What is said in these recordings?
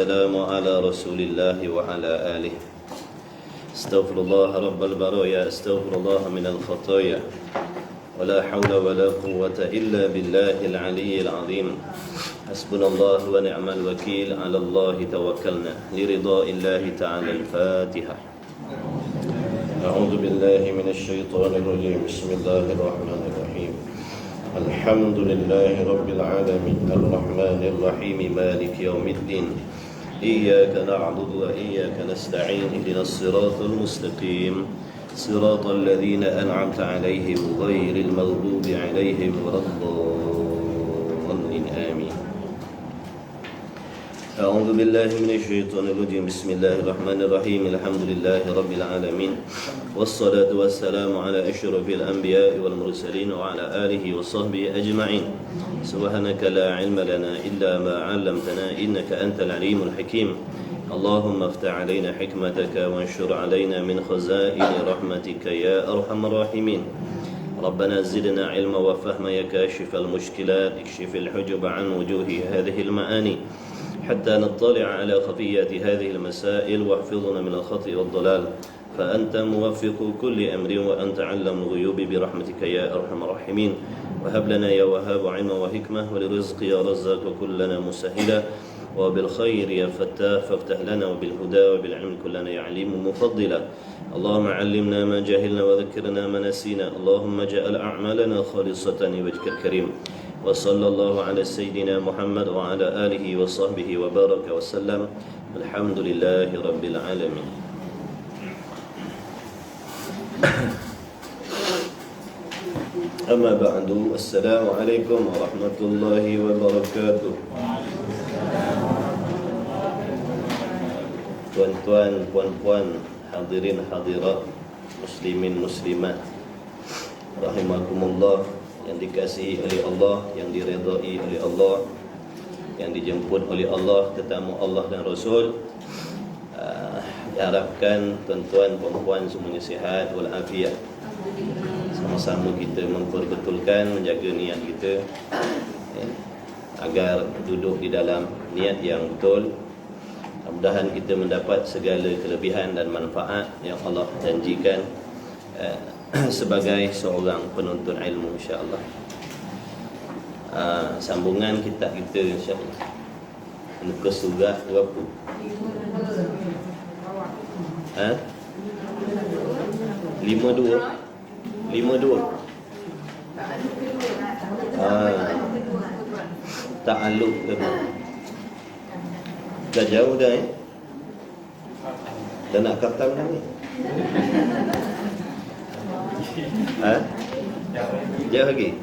والسلام على رسول الله وعلى آله. استغفر الله رب البرايا، استغفر الله من الخطايا، ولا حول ولا قوة إلا بالله العلي العظيم. حسبنا الله ونعم الوكيل، على الله توكلنا، لرضاء الله تعالى. الفاتحة. أعوذ بالله من الشيطان الرجيم. بسم الله الرحمن الرحيم. الحمد لله رب العالمين، الرحمن الرحيم، مالك يوم الدين. إياك نعبد وإياك نستعين، اهدنا الصراط المستقيم، صراط الذين أنعمت عليهم غير المغضوب عليهم ولا الضالين. آمين. أعوذ بالله من الشيطان الرجيم. بسم الله الرحمن الرحيم. الحمد لله رب العالمين، والصلاة والسلام على أشرف الأنبياء والمرسلين وعلى آله وصحبه أجمعين. سبحانك لا علم لنا إلا ما علمتنا، إنك أنت العليم الحكيم. اللهم افتح علينا حكمتك وانشر علينا من خزائن رحمتك يا أرحم الراحمين. ربنا زدنا علما وفهما يا كاشف المشكلات، اكشف الحجب عن وجوه هذه المعاني حتى نطلع على خفيات هذه المسائل، واحفظنا من الخطأ والضلال، فأنت موفق كل أمر وأنت علم الغيوب برحمتك يا أرحم الراحمين. وهب لنا يا وهاب علما وحكمة، ولرزق يا رزاق كلنا مسهلا، وبالخير يا فتاح فافتح لنا، وبالهدى وبالعلم كلنا يا عليم مفضلا. اللهم علمنا ما جهلنا وذكرنا ما نسينا. اللهم اجعل أعمالنا خالصة لوجهك الكريم. وصلى الله على سيدنا محمد وعلى آله وصحبه وبارك وسلم. الحمد لله رب العالمين. أما بعد، السلام عليكم ورحمة الله وبركاته. Tuan-tuan, puan-puan, hadirin hadirat, muslimin muslimat rahimakumullah, yang dikasihi oleh Allah, yang diredai oleh Allah, yang dijemput oleh Allah, tetamu Allah dan Rasul. Diharapkan tuan-tuan, puan-puan semuanya sihat walafiat. Sama-sama kita memperbetulkan, menjaga niat kita agar duduk di dalam niat yang betul. Mudah-mudahan kita mendapat segala kelebihan dan manfaat yang Allah janjikan sebagai seorang penuntut ilmu, insya-Allah. Sambungan kitab kita, insya-Allah. Muka surat berapa? 52. Ta'alluq ke? Dah jauh dah dah nak khatam dah ni. Jauh lagi.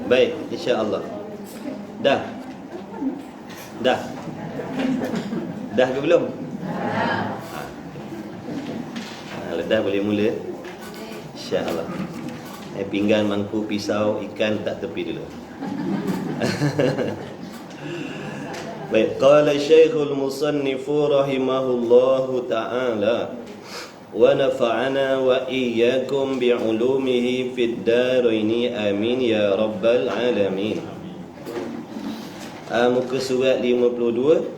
Baik, insya-Allah. Dah ke belum? Kalau dah boleh mula, insya-Allah. Pinggan, mangkuk, pisau, ikan tak tepi dulu. Baik, qala Syekhul Musannif rahimahullahu ta'ala, wa nafa'ana wa iyyakum bi'ulumihi fid daraini, amin ya rabbal alamin. Muka surat 52.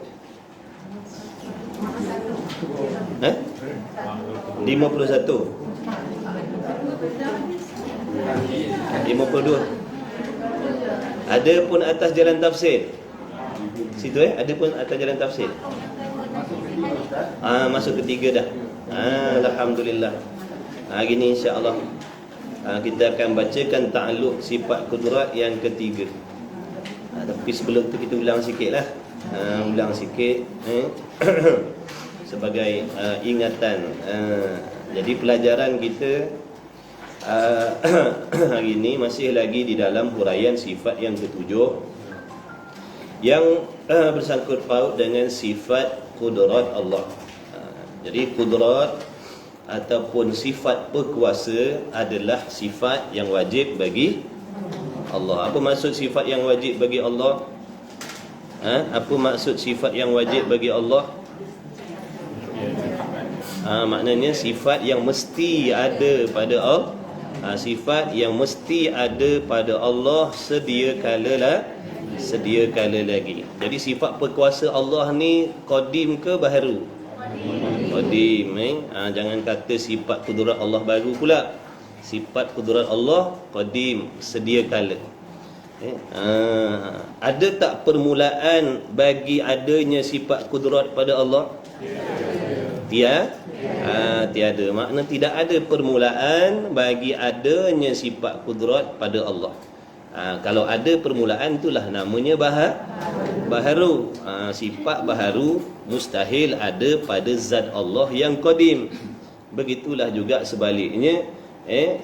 51. 52. Ada pun atas jalan tafsir. Situ ada pun atas jalan tafsir. Masuk ketiga dah. Alhamdulillah. Hari ni insya-Allah kita akan bacakan ta'alluq sifat kudrat yang ketiga. Tapi sebelum tu kita ulang sikitlah. Ulang sikit sebagai ingatan. Jadi pelajaran kita hari ini masih lagi di dalam huraian sifat yang ketujuh, yang bersangkut paut dengan sifat kudrat Allah. Jadi kudrat ataupun sifat berkuasa adalah sifat yang wajib bagi Allah. Apa maksud sifat yang wajib bagi Allah? Apa maksud sifat yang wajib bagi Allah? Maknanya sifat yang mesti ada pada Allah, Sifat yang mesti ada pada Allah sedia kala lagi. Jadi sifat berkuasa Allah ni qadim ke baharu? Qadim. Jangan kata sifat kudrat Allah baru pula. Sifat kudrat Allah qadim, sedia kala. Ada tak permulaan bagi adanya sifat kudrat pada Allah? Tiada. Makna tidak ada permulaan bagi adanya sifat kudrat pada Allah. Kalau ada permulaan, itulah namanya baharu. Sifat baharu mustahil ada pada zat Allah yang qadim. Begitulah juga sebaliknya,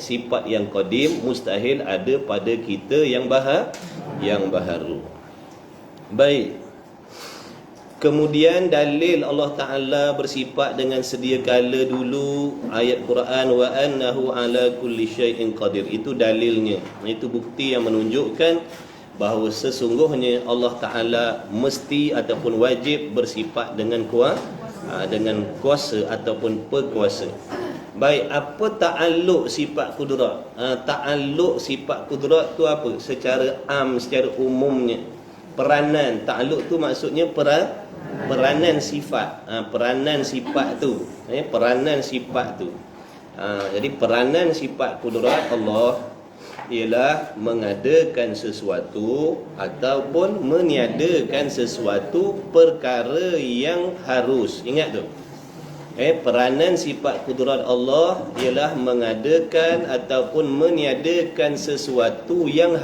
sifat yang qadim mustahil ada pada kita yang baharu. Baik. Kemudian dalil Allah Ta'ala bersifat dengan sedia kala dulu, ayat Quran, wa annahu ala kulli syai'in qadir. Itu dalilnya. Itu bukti yang menunjukkan bahawa sesungguhnya Allah Ta'ala mesti ataupun wajib bersifat dengan kuasa ataupun perkuasa. Baik, apa ta'alluq sifat kudrat? Ta'alluq sifat kudrat tu apa? Secara umumnya, peranan. Ta'alluq tu maksudnya peranan sifat. Peranan sifat tu. Jadi peranan sifat kudrat Allah ialah mengadakan sesuatu ataupun meniadakan sesuatu perkara yang harus. Ingat tu. Peranan sifat kudrat Allah ialah mengadakan ataupun meniadakan sesuatu yang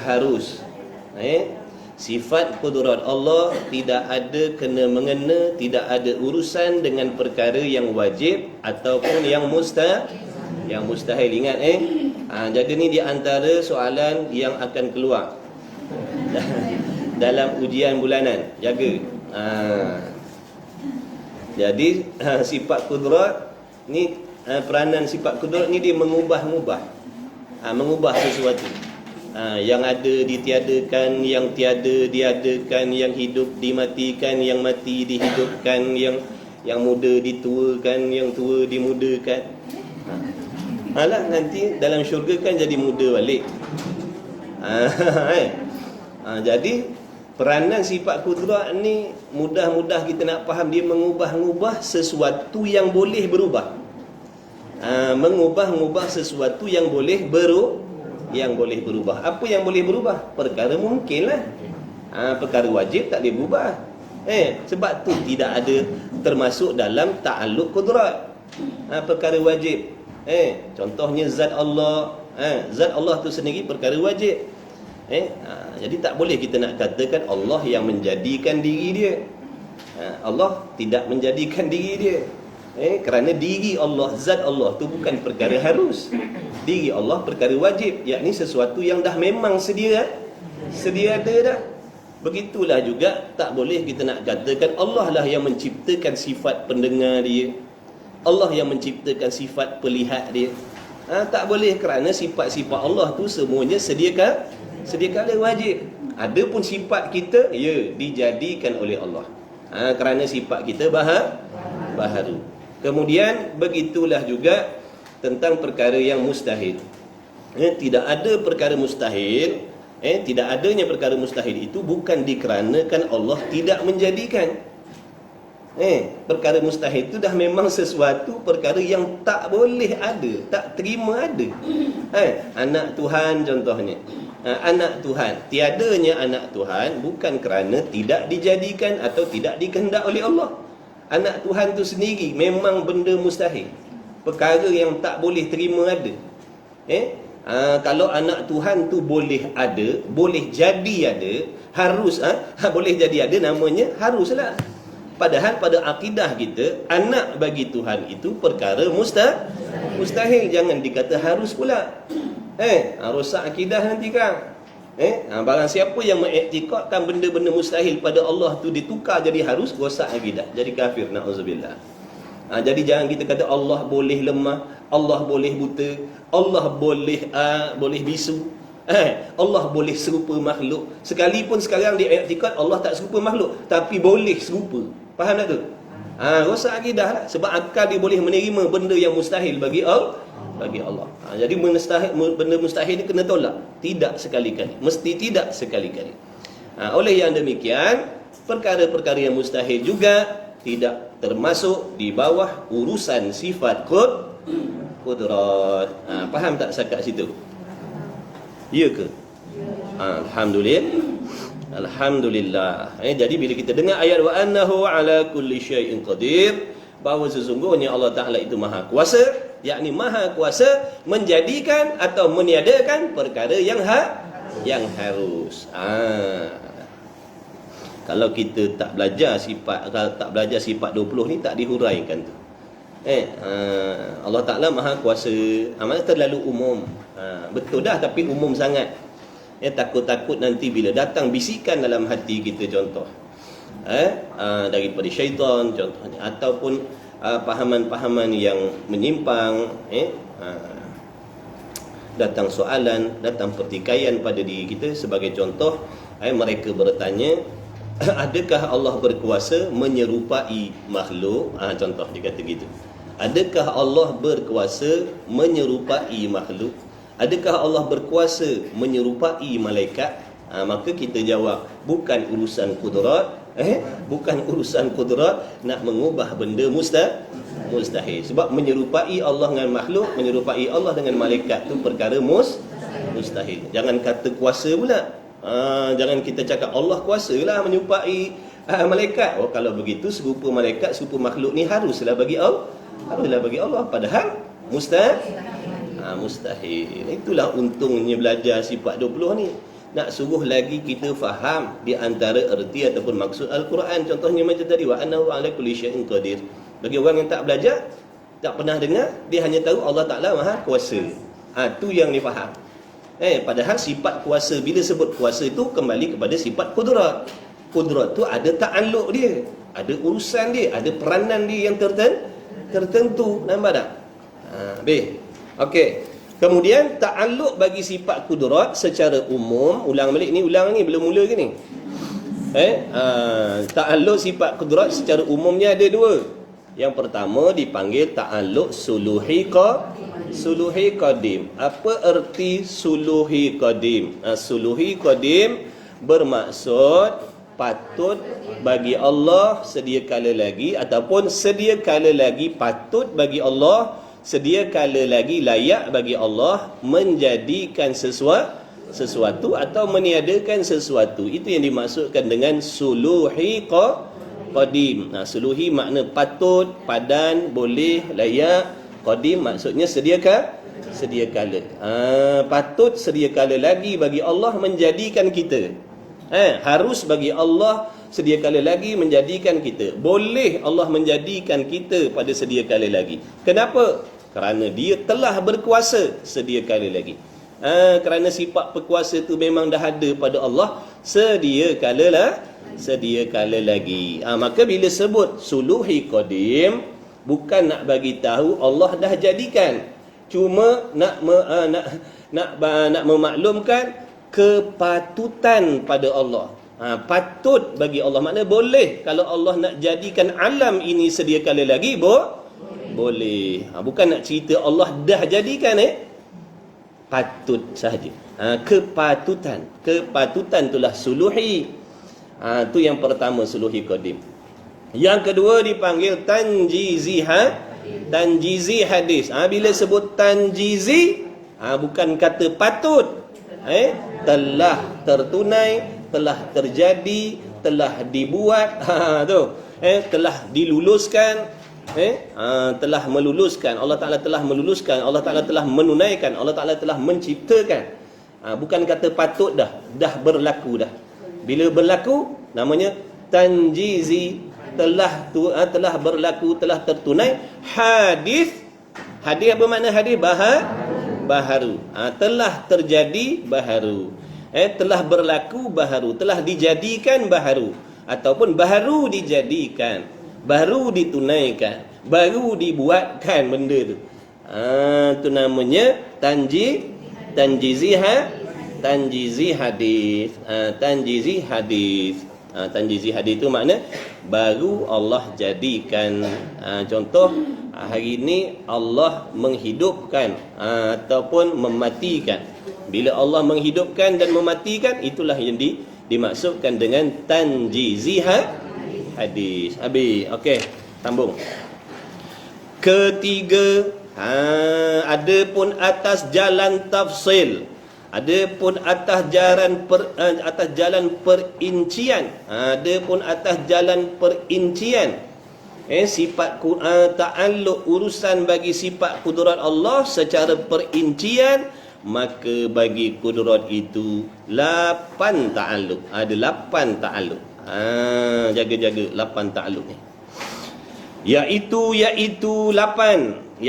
harus. Sifat kudrat Allah tidak ada kena-mengena, tidak ada urusan dengan perkara yang wajib ataupun yang mustahil. Ingat jadi ni di antara soalan yang akan keluar dalam ujian bulanan. Jaga. Jadi sifat kudrat ni, peranan sifat kudrat ni dia mengubah sesuatu. Yang ada ditiadakan, yang tiada diadakan, yang hidup dimatikan, yang mati dihidupkan, yang muda dituakan, yang tua dimudakan. Nanti dalam syurga kan jadi muda balik. Jadi peranan sifat kudrat ni mudah-mudah kita nak faham, dia mengubah-ubah sesuatu yang boleh berubah. Mengubah-ubah sesuatu yang boleh berubah. Apa yang boleh berubah? Perkara mungkin lah. Perkara wajib tak boleh berubah. Sebab tu tidak ada termasuk dalam ta'alluq kudrat. Perkara wajib. Contohnya zat Allah. Zat Allah tu sendiri perkara wajib. Jadi tak boleh kita nak katakan Allah yang menjadikan diri dia. Allah tidak menjadikan diri dia. Kerana diri Allah, zat Allah tu bukan perkara harus. Diri Allah perkara wajib, yakni sesuatu yang dah memang sedia ada dah. Begitulah juga tak boleh kita nak katakan Allah lah yang menciptakan sifat pendengar dia, Allah yang menciptakan sifat pelihat dia. Tak boleh, kerana sifat-sifat Allah tu semuanya sedia kala wajib. Adapun sifat kita, dijadikan oleh Allah. Kerana sifat kita baharu. Kemudian begitulah juga tentang perkara yang mustahil. Tidak ada perkara mustahil. Tidak adanya perkara mustahil itu bukan dikarenakan Allah tidak menjadikan. Perkara mustahil itu dah memang sesuatu perkara yang tak boleh ada, tak terima ada. Anak Tuhan contohnya. Anak Tuhan, tiadanya anak Tuhan bukan kerana tidak dijadikan atau tidak dikehendak oleh Allah. Anak Tuhan tu sendiri memang benda mustahil, perkara yang tak boleh terima ada. Kalau anak Tuhan tu boleh ada, boleh jadi ada, harus boleh jadi ada, namanya haruslah. Padahal pada akidah kita, anak bagi Tuhan itu perkara mustahil. Jangan dikata harus pula. Rosak akidah nanti kan. Barang siapa yang mengiktikadkan benda-benda mustahil pada Allah tu ditukar jadi harus, rosak akidah, jadi kafir, na'udzubillah. Jadi jangan kita kata Allah boleh lemah, Allah boleh buta, Allah boleh bisu, Allah boleh serupa makhluk. Sekalipun sekarang diiktikad Allah tak serupa makhluk, tapi boleh serupa. Faham tak tu? Rosak akidah lah. Sebab akal dia boleh menerima benda yang mustahil bagi bagi Allah. Jadi benda mustahil ni kena tolak. Tidak sekali-kali. Mesti tidak sekali-kali. Oleh yang demikian, perkara-perkara yang mustahil juga tidak termasuk di bawah urusan sifat qudrat. Faham tak setakat situ? Ya ke? Alhamdulillah. Alhamdulillah. Jadi bila kita dengar ayat wa annahu ala kulli syai'in qadir, bahawa sesungguhnya Allah Ta'ala itu maha kuasa, yakni maha kuasa menjadikan atau meniadakan perkara yang harus. Kalau kita tak belajar sifat 20 ni, tak dihuraikan tu. Allah Ta'ala maha kuasa, maksudnya terlalu umum. Betul dah, tapi umum sangat. Takut-takut nanti bila datang bisikan dalam hati kita, contoh daripada syaitan contohnya, ataupun pahaman-pahaman yang menyimpang, datang soalan, datang pertikaian pada diri kita. Sebagai contoh, mereka bertanya, adakah Allah berkuasa menyerupai makhluk? Contoh dia kata gitu. Adakah Allah berkuasa menyerupai makhluk? Adakah Allah berkuasa menyerupai malaikat? Maka kita jawab, bukan urusan kudrat, bukan urusan kudrat nak mengubah benda mustahil. Sebab menyerupai Allah dengan makhluk, menyerupai Allah dengan malaikat tu perkara mustahil. Jangan kata kuasa pula. Jangan kita cakap Allah kuasalah menyerupai malaikat. Kalau begitu serupa malaikat, serupa makhluk ni haruslah bagi Allah, padahal mustahil. Itulah untungnya belajar sifat 20 ni. Nak suruh lagi kita faham di antara erti ataupun maksud Al-Quran. Contohnya macam tadi, wa annahu ala kulli syai'in qadir. Bagi orang yang tak belajar, tak pernah dengar, dia hanya tahu Allah Ta'ala maha kuasa. Tu yang dia faham. Padahal sifat kuasa, bila sebut kuasa itu kembali kepada sifat kudrat. Kudrat tu ada ta'alluq dia, ada urusan dia, ada peranan dia yang tertentu. Nampak tak? Okey. Kemudian ta'alluq bagi sifat kudrat secara umum, ulang ni belum mula ke ni? Ta'alluq sifat kudrat secara umumnya ada dua. Yang pertama dipanggil ta'alluq suluhi qadim. Apa erti suluhi qadim? Suluhi qadim bermaksud patut bagi Allah sedia kala lagi, ataupun sedia kala lagi patut bagi Allah, sedia kala lagi layak bagi Allah menjadikan sesuatu atau meniadakan sesuatu. Itu yang dimaksudkan dengan suluhi qadim. Suluhi makna patut, padan, boleh, layak. Qadim maksudnya sedia kala. Patut sedia kala lagi bagi Allah menjadikan kita. Harus bagi Allah sedia kala lagi menjadikan kita. Boleh Allah menjadikan kita pada sedia kala lagi. Kenapa? Kerana dia telah berkuasa sedia kala lagi. Kerana sifat berkuasa itu memang dah ada pada Allah sedia kala lagi. Maka bila sebut suluhi qadim, bukan nak bagi tahu Allah dah jadikan, cuma nak memaklumkan kepatutan pada Allah. Patut bagi Allah, makna boleh. Kalau Allah nak jadikan alam ini sedia kala lagi, boleh. Bukan nak cerita Allah dah jadikan, patut sahaja. Kepatutan itulah suluhi. Itu yang pertama, suluhi qadim. Yang kedua dipanggil tanjizi hadis. Bila sebut tanjizi, bukan kata patut, telah tertunai, telah terjadi, telah dibuat, telah diluluskan, telah meluluskan. Allah Ta'ala telah meluluskan, Allah Ta'ala telah menunaikan, Allah Ta'ala telah menciptakan. Bukan kata patut dah berlaku dah. Bila berlaku namanya tanjizi, telah berlaku, telah tertunai. Hadis apa makna hadis? Baharu. Telah terjadi baharu. Telah berlaku baharu, telah dijadikan baharu, ataupun baharu dijadikan, baru ditunaikan, baru dibuatkan benda tu. Itu namanya tanjizi hadis. Tanjizi hadis itu makna baru Allah jadikan. Contoh Hari ini Allah menghidupkan ataupun mematikan. Bila Allah menghidupkan dan mematikan, itulah yang dimaksudkan dengan tanjizi hadis. Habis. Okey, sambung. Ketiga, adapun atas jalan tafsil, adapun atas jalan perincian, adapun atas jalan perincian sifat ta'alluq urusan bagi sifat kudrat Allah secara perincian, maka bagi kudrat itu 8 ta'alluq. Ada 8 ta'alluq. Jaga-jaga 8 ta'alluq ni. Iaitu 8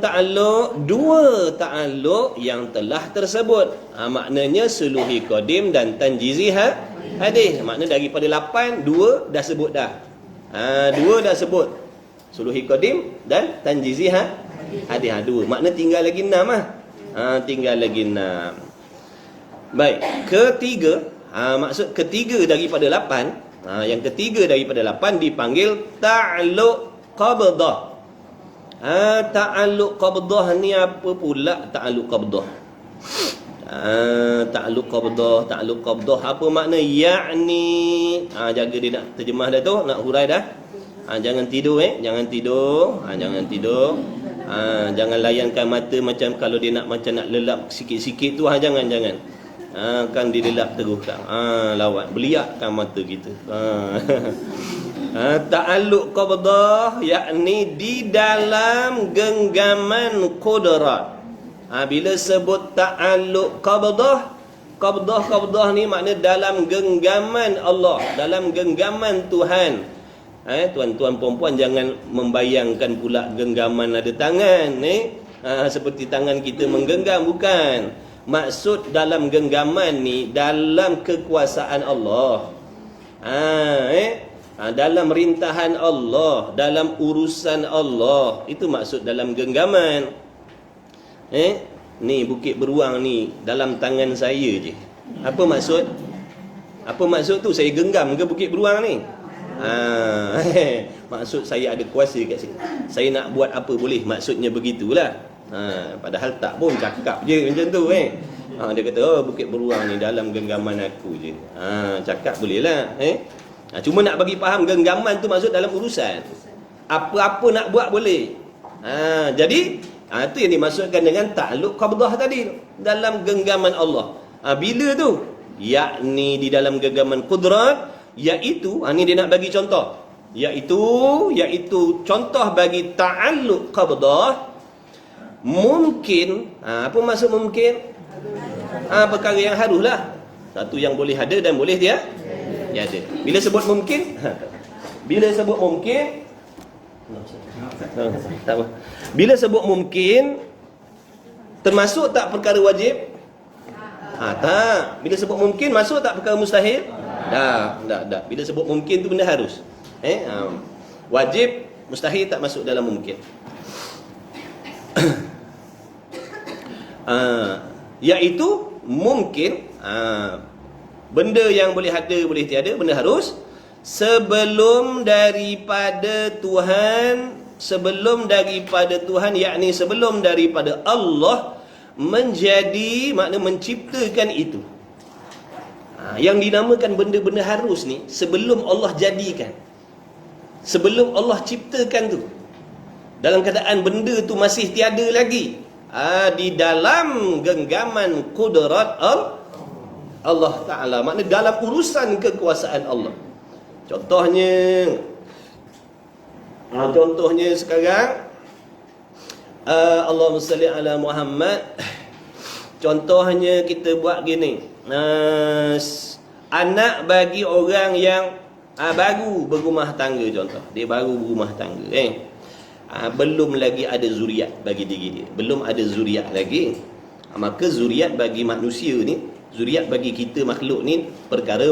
ta'alluq, 2 ta'alluq yang telah tersebut. Maknanya suluhi qadim dan tanjizi hadis. Maknanya daripada 8, 2 dah sebut dah. 2 dah sebut. Suluhi qadim dan tanjizi hadis. 2. Makna tinggal lagi 6 tinggal lagi 6. Baik, ketiga, maksud ketiga daripada 8, yang ketiga daripada 8 dipanggil ta'alluq qabdah. Ta'alluq qabdah ni apa pula ta'alluq qabdah? Ta'alluq qabdah apa makna? Yakni, jaga dia nak terjemah dah tu, nak hurai dah. Jangan tidur jangan tidur. Jangan layankan mata macam kalau dia nak macam nak lelap sikit-sikit tu, jangan. Kan dilelap terus kan. Lawat beliakkan mata kita. Ta'alluq qabdah yakni di dalam genggaman qudrat. Bila sebut ta'alluq qabdah ni makna dalam genggaman Allah, dalam genggaman Tuhan. Tuan-tuan perempuan jangan membayangkan pula genggaman ada tangan seperti tangan kita menggenggam, bukan. Maksud dalam genggaman ni dalam kekuasaan Allah. Dalam rintahan Allah, dalam urusan Allah. Itu maksud dalam genggaman. Ni bukit beruang ni dalam tangan saya je. Apa maksud? Apa maksud tu? Saya genggam ke bukit beruang ni? Maksud saya ada kuasa kat sini. Saya nak buat apa boleh. Maksudnya begitulah. Padahal tak pun, cakap je macam tu dia kata, bukit beruang ni dalam genggaman aku je. Cakap boleh lah. Cuma nak bagi faham genggaman tu maksud dalam urusan. Apa-apa nak buat boleh. Jadi itu yang dimaksudkan dengan ta'alluq qabdah tadi, dalam genggaman Allah. Bila tu? Yakni di dalam genggaman qudrat, iaitu ni dia nak bagi contoh. Iaitu contoh bagi ta'alluq qabdah. Mungkin, apa maksud mungkin? Perkara yang haruslah. Satu yang boleh ada dan boleh dia ada. Bila sebut mungkin, tak apa. Bila sebut mungkin, termasuk tak perkara wajib? Tak. Bila sebut mungkin, masuk tak perkara mustahil? Tak. Bila sebut mungkin tu benda harus. Wajib, mustahil tak masuk dalam mungkin. Iaitu mungkin, benda yang boleh ada, boleh tiada, benda harus. Sebelum daripada Tuhan, yakni sebelum daripada Allah menjadi, makna menciptakan itu. Yang dinamakan benda-benda harus ni sebelum Allah jadikan, sebelum Allah ciptakan tu, dalam keadaan benda tu masih tiada lagi, di dalam genggaman kudrat Allah Ta'ala, makna dalam urusan kekuasaan Allah. Contohnya sekarang, Allahumma salli ala Muhammad. Contohnya kita buat gini, anak bagi orang yang baru berumah tangga, contoh dia baru berumah tangga, belum lagi ada zuriat bagi diri dia, belum ada zuriat lagi. Maka zuriat bagi manusia ni, zuriat bagi kita makhluk ni perkara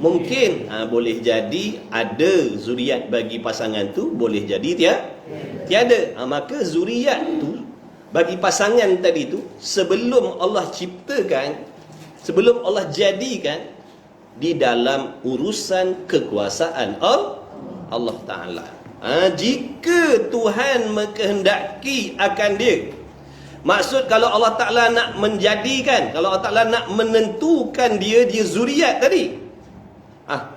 mungkin. Boleh jadi ada zuriat bagi pasangan tu, boleh jadi tiada. Maka zuriat tu bagi pasangan tadi tu sebelum Allah ciptakan, sebelum Allah jadikan, di dalam urusan kekuasaan Allah Ta'ala. Jika Tuhan mengkehendaki akan dia. Maksud kalau Allah Ta'ala nak menjadikan, kalau Allah Ta'ala nak menentukan dia zuriat tadi,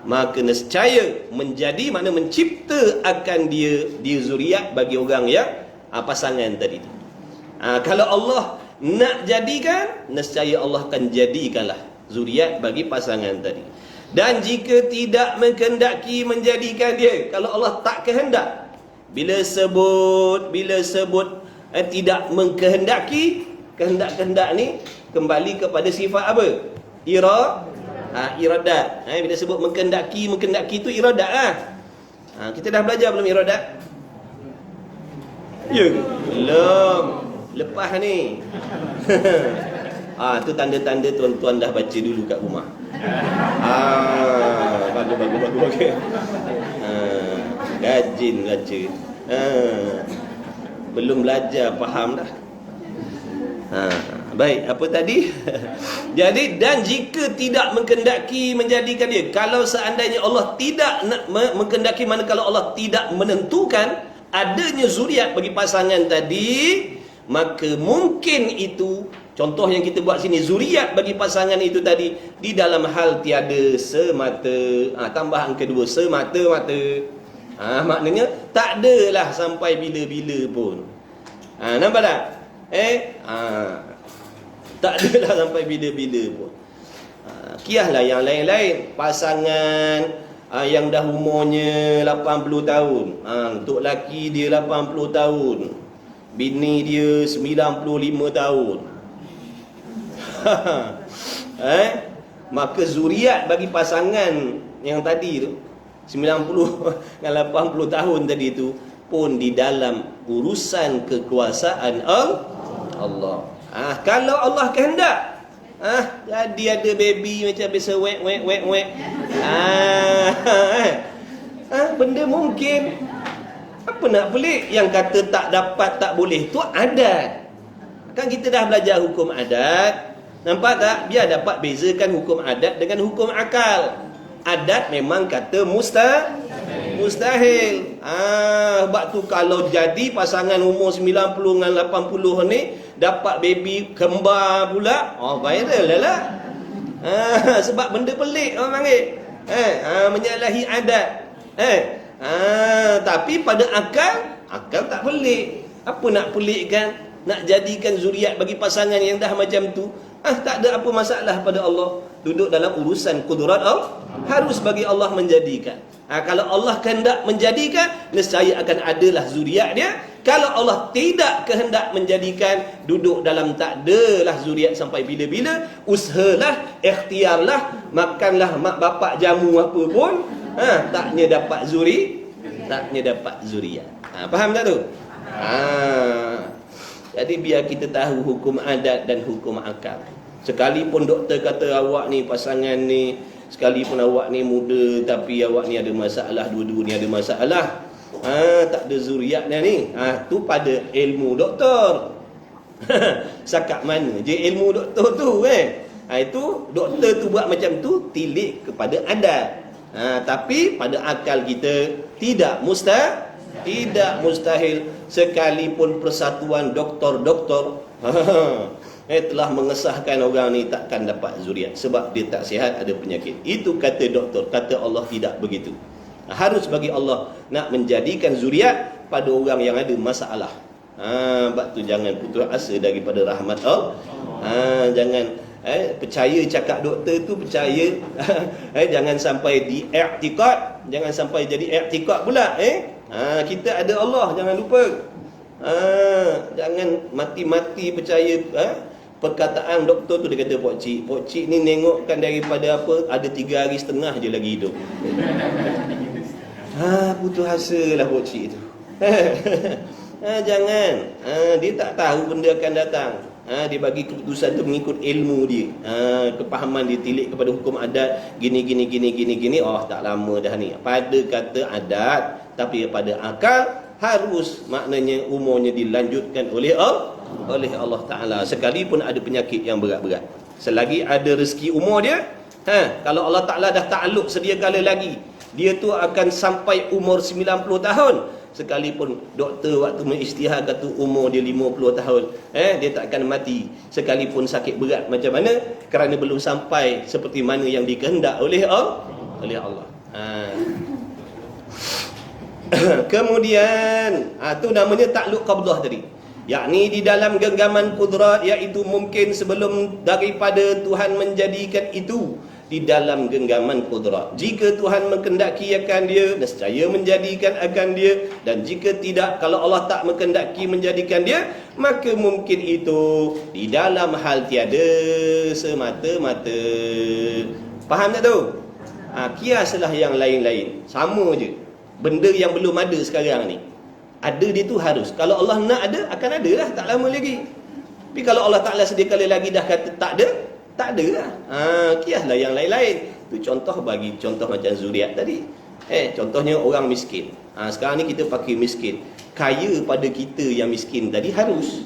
maka nescaya menjadi, makna mencipta akan dia zuriat bagi orang yang pasangan tadi tu. Kalau Allah nak jadikan, nescaya Allah akan jadikanlah zuriat bagi pasangan tadi. Dan jika tidak mengkehendaki menjadikan dia, kalau Allah tak kehendak, bila sebut tidak mengkehendaki, kehendak ni kembali kepada sifat apa? Iradat. Bila sebut mengkehendaki itu iradat lah. Kita dah belajar belum iradat? Ya ke? Belum. Lepas ni. Tu tanda-tanda tuan-tuan dah baca dulu kat rumah. Bagus. Rajin baca. Belum belajar, faham dah. Baik, apa tadi? Jadi, dan jika tidak mengkehendaki menjadikan dia, kalau seandainya Allah tidak nak mengkehendaki, mana kalau Allah tidak menentukan adanya zuriat bagi pasangan tadi, maka mungkin itu, contoh yang kita buat sini, zuriat bagi pasangan itu tadi, di dalam hal tiada semata, tambahan kedua, semata-mata. Maknanya tak adalah sampai bila-bila pun. Nampak tak? Tak adalah sampai bila-bila pun. Kiaslah yang lain-lain, pasangan yang dah umurnya 80 tahun. Untuk lelaki dia 80 tahun, bini dia 95 tahun. Maka zuriat bagi pasangan yang tadi tu 90 dengan 80 tahun tadi tu pun di dalam urusan kekuasaan Allah. Kalau Allah kehendak, jadi ada baby macam biasa wek. Benda mungkin. Apa nak pelik? Yang kata tak dapat, tak boleh tu adat. Kan kita dah belajar hukum adat. Nampak tak? Biar dapat bezakan hukum adat dengan hukum akal. Adat memang kata mustahil. Sebab tu kalau jadi pasangan umur 90 dengan 80 ni dapat baby kembar pula, viral lah. Sebab benda pelik orang panggil. Menyalahi adat. Tapi pada akal tak pelik. Apa nak pelikkan? Nak jadikan zuriat bagi pasangan yang dah macam tu, tak ada apa masalah pada Allah. Duduk dalam urusan kudrat Allah, harus bagi Allah menjadikan. Kalau Allah kehendak menjadikan, nescaya akan adalah zuriat dia. Kalau Allah tidak kehendak menjadikan, duduk dalam tak adalah zuriat sampai bila-bila. Usahalah, ikhtiarlah, makanlah mak bapak jamu apa pun, taknya dapat zuriat. Faham tak tu? Jadi biar kita tahu hukum adat dan hukum akal. Sekalipun doktor kata awak ni pasangan ni, sekalipun awak ni muda tapi awak ni ada masalah, dua-dua ni ada masalah, tak ada zuriatnya ni, tu pada ilmu doktor. Sakat mana je ilmu doktor tu itu doktor tu buat macam tu tilik kepada adat. Tapi pada akal kita tidak mustahil. Sekalipun persatuan doktor-doktor telah mengesahkan orang ni takkan dapat zuriat sebab dia tak sihat, ada penyakit. Itu kata doktor, kata Allah tidak begitu. Harus bagi Allah nak menjadikan zuriat pada orang yang ada masalah. Sebab tu jangan putus asa daripada rahmat Allah. Jangan percaya cakap doktor tu, percaya. Jangan sampai diiktikad, jangan sampai jadi iktikad pula. Kita ada Allah, jangan lupa. Jangan mati-mati percaya perkataan doktor tu. Dia kata Pok Cik ni nengokkan daripada apa, ada 3 hari setengah je lagi hidup. Putus asa lah Pok Cik tu. Jangan. Dia tak tahu benda akan datang. Dia bagi keputusan tu mengikut ilmu dia, kepahaman dia, tilik kepada hukum adat, gini. Tak lama dah ni. Pada kata adat, tapi pada akal harus, maknanya umurnya dilanjutkan oleh Allah Ta'ala. Sekalipun ada penyakit yang berat-berat, selagi ada rezeki umur dia, kalau Allah Ta'ala dah takluk sedia kala lagi, dia tu akan sampai umur 90 tahun, Sekalipun doktor waktu mengisytihar kata umur dia 50 tahun, dia tak akan mati sekalipun sakit berat macam mana, kerana belum sampai seperti mana yang dikehendak oleh Allah. Kemudian tu namanya takluk qabdah tadi, yakni di dalam genggaman kudrat, iaitu mungkin sebelum daripada Tuhan menjadikan itu di dalam genggaman kudrat. Jika Tuhan menghendaki akan dia, nescaya menjadikan akan dia. Dan jika tidak, kalau Allah tak menghendaki menjadikan dia, maka mungkin itu di dalam hal tiada semata-mata. Faham tak tu? Kiaslah yang lain-lain, sama je. Benda yang belum ada sekarang ni, ada dia tu harus. Kalau Allah nak ada, akan ada lah, tak lama lagi. Tapi kalau Allah Ta'ala sedia kali lagi dah kata tak ada, tak ada lah. Kiaslah yang lain-lain. Itu contoh, bagi contoh macam zuriat tadi. Contohnya orang miskin. Sekarang ni kita pakai miskin. Kaya pada kita yang miskin tadi harus.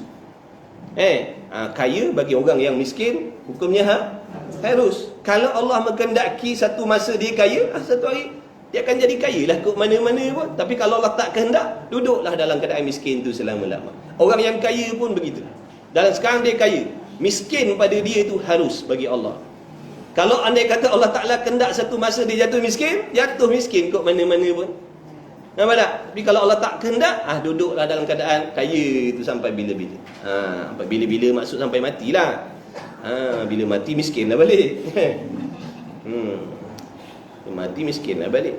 Kaya bagi orang yang miskin, hukumnya harus. Kalau Allah menghendaki satu masa dia kaya, satu hari dia akan jadi kaya lah ke mana-mana pun. Tapi kalau Allah tak kehendak, duduklah dalam keadaan miskin tu selama-lama. Orang yang kaya pun begitu. Dalam sekarang dia kaya, miskin pada dia itu harus bagi Allah. Kalau andai kata Allah Ta'ala kehendak satu masa dia jatuh miskin kot mana-mana pun. Nampak tak? Tapi kalau Allah tak kehendak, duduklah dalam keadaan kaya itu sampai bila-bila. Sampai bila-bila maksud sampai matilah. Bila mati miskin lah balik. Mati miskin lah balik.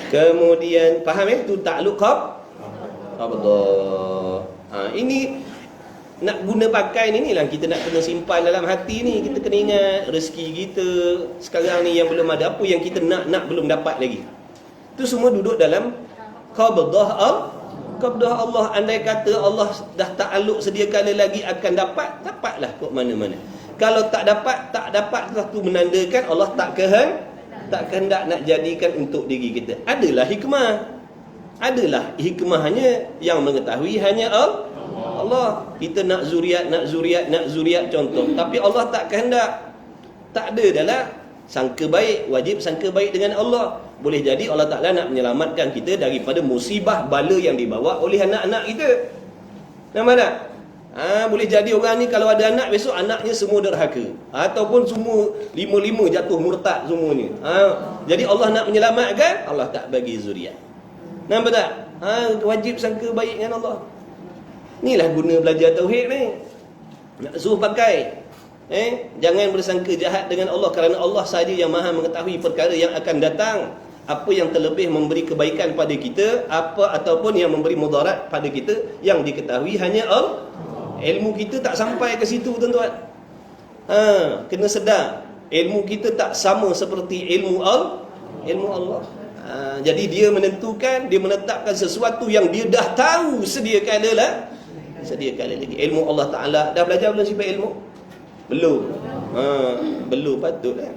Kemudian faham tu takluk qabdah. Ini nak guna pakai ni lah, kita nak kena simpan dalam hati ni. Kita kena ingat rezeki kita sekarang ni yang belum ada, apa yang kita nak belum dapat lagi. Itu semua duduk dalam qabdah Allah. Andai kata Allah dah takluk sedia kala lagi akan dapatlah kok mana-mana. Kalau tak dapat tu menandakan Allah tak kehendak nak jadikan untuk diri kita. Adalah hikmahnya yang mengetahui hanya Allah. Kita nak zuriat contoh, tapi Allah tak kehendak. Tak ada dalam sangka baik, wajib sangka baik dengan Allah. Boleh jadi Allah Ta'ala nak menyelamatkan kita daripada musibah bala yang dibawa oleh anak-anak kita. Nampak tak? Boleh jadi orang ni kalau ada anak, besok anaknya semua derhaka, ataupun semua lima jatuh murtad semuanya. Jadi Allah nak menyelamatkan, Allah tak bagi zuriat. Nampak tak? Wajib sangka baik dengan Allah. Inilah guna belajar tauhid ni. Nak suruh pakai. Jangan bersangka jahat dengan Allah, kerana Allah sahaja yang maha mengetahui perkara yang akan datang. Apa yang terlebih memberi kebaikan pada kita, ataupun yang memberi mudarat pada kita, yang diketahui hanya Allah. Ilmu kita tak sampai ke situ, tuan-tuan. Kena sedar, ilmu kita tak sama seperti ilmu Allah. Jadi dia menetapkan sesuatu yang dia dah tahu sedia kala lagi. Ilmu Allah Ta'ala, dah belajar belum sifat ilmu? Belum. Belum, patutlah.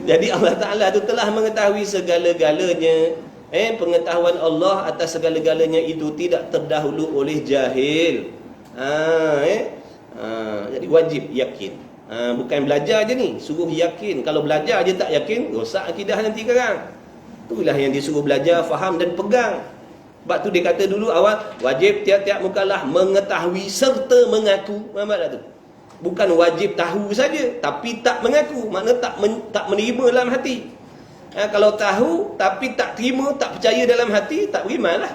Jadi Allah Ta'ala tu telah mengetahui segala-galanya. Pengetahuan Allah atas segala-galanya itu tidak terdahulu oleh jahil. Jadi wajib yakin. Bukan belajar je ni, suruh yakin. Kalau belajar je tak yakin, rosak akidah nanti sekarang. Itulah yang disuruh belajar, faham dan pegang. Sebab tu dia kata dulu awal, wajib tiap-tiap mukallaf mengetahui serta mengaku. Nampak tak tu? Bukan wajib tahu saja, tapi tak mengaku, makna tak menerima dalam hati. Kalau tahu tapi tak terima, tak percaya dalam hati, tak berimanlah.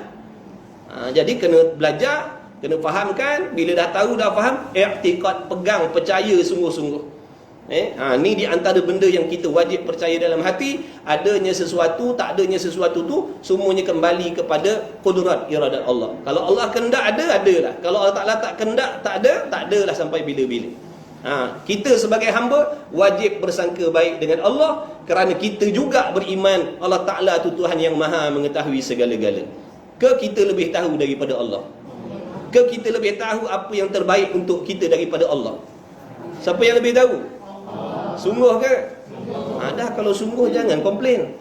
Jadi kena belajar, kena fahamkan. Bila dah tahu, dah faham, i'tiqad, pegang, percaya sungguh-sungguh. Ni di antara benda yang kita wajib percaya dalam hati. Adanya sesuatu, tak adanya sesuatu tu, semuanya kembali kepada qudrat iradat Allah. Kalau Allah kehendak adalah. Kalau Allah Ta'ala tak kehendak, tak adalah sampai bila-bila. Kita sebagai hamba wajib bersangka baik dengan Allah, kerana kita juga beriman Allah Ta'ala tu Tuhan yang maha mengetahui segala-gala. Ke kita lebih tahu daripada Allah? Ke kita lebih tahu apa yang terbaik untuk kita daripada Allah? Siapa yang lebih tahu? Sungguh ke? Dah kalau sungguh jangan komplain.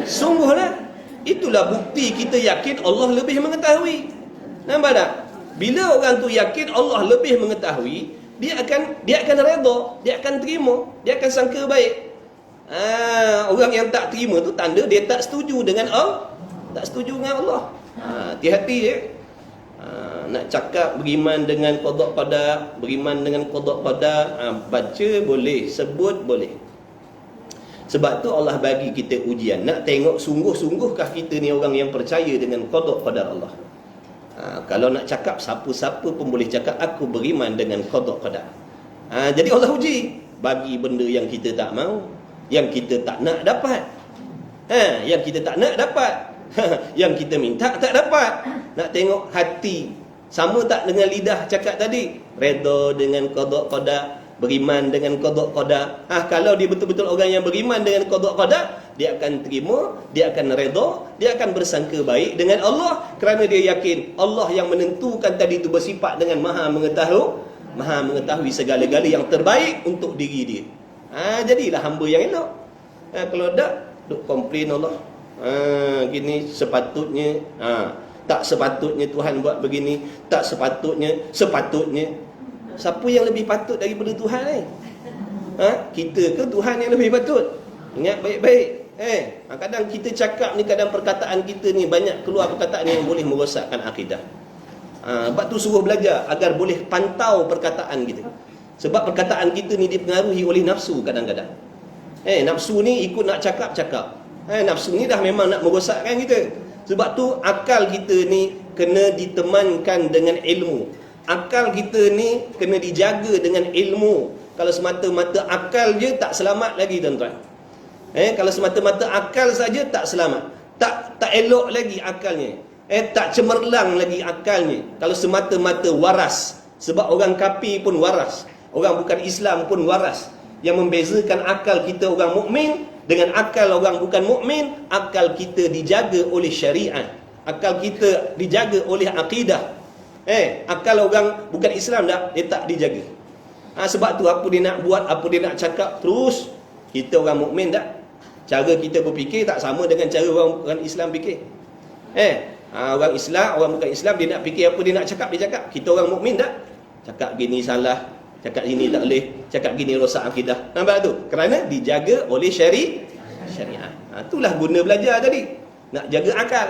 Sungguhlah. Itulah bukti kita yakin Allah lebih mengetahui. Nampak tak? Bila orang tu yakin Allah lebih mengetahui, dia akan redha, dia akan terima, dia akan sangka baik. Orang yang tak terima tu tanda dia tak setuju dengan Allah. Tak setuju dengan Allah. Hati-hati je. Nak cakap beriman dengan qada qadar, beriman dengan qada qadar, baca boleh, sebut boleh. Sebab tu Allah bagi kita ujian, nak tengok sungguh-sungguhkah kita ni orang yang percaya dengan qada qadar Allah. Kalau nak cakap, siapa-siapa pun boleh cakap aku beriman dengan qada qadar. Jadi Allah uji, bagi benda yang kita tak mau, yang kita tak nak dapat. Yang kita tak nak dapat. Yang kita minta tak dapat. Nak tengok hati sama tak dengan lidah cakap tadi, redha dengan qada qadar, beriman dengan qada qadar. Kalau dia betul-betul orang yang beriman dengan qada qadar, dia akan terima, dia akan redha, dia akan bersangka baik dengan Allah, kerana dia yakin Allah yang menentukan tadi itu bersifat dengan maha mengetahui segala-gala yang terbaik untuk diri dia. Jadilah hamba yang elok. Kalau tak, duk komplain Allah, gini sepatutnya, tak sepatutnya Tuhan buat begini, tak sepatutnya. Siapa yang lebih patut daripada Tuhan ni? Kita ke Tuhan yang lebih patut? Ingat baik-baik. Kadang kita cakap ni, kadang perkataan kita ni banyak keluar perkataan yang boleh merosakkan akidah. Sebab tu suruh belajar agar boleh pantau perkataan kita. Sebab perkataan kita ni dipengaruhi oleh nafsu kadang-kadang. Nafsu ni ikut nak cakap. Nafsu ni dah memang nak merosakkan kita. Sebab tu akal kita ni kena ditemankan dengan ilmu. Akal kita ni kena dijaga dengan ilmu. Kalau semata-mata akal je tak selamat lagi tuan-tuan. Kalau semata-mata akal saja tak selamat. Tak elok lagi akalnya. Tak cemerlang lagi akalnya. Kalau semata-mata waras. Sebab orang kafir pun waras, orang bukan Islam pun waras. Yang membezakan akal kita orang mukmin dengan akal orang bukan mukmin, akal kita dijaga oleh syariat, akal kita dijaga oleh akidah. Akal orang bukan Islam dah, dia tak dijaga. Sebab tu apa dia nak buat, apa dia nak cakap, terus kita orang mukmin tak, cara kita berfikir tak sama dengan cara orang Islam fikir. Orang Islam, orang bukan Islam, dia nak fikir apa dia nak cakap, dia cakap. Kita orang mukmin tak, cakap gini salah, cakap gini tak boleh, cakap gini rosak akidah. Nampak tu? Kerana dijaga oleh syariat. Itulah guna belajar tadi, nak jaga akal.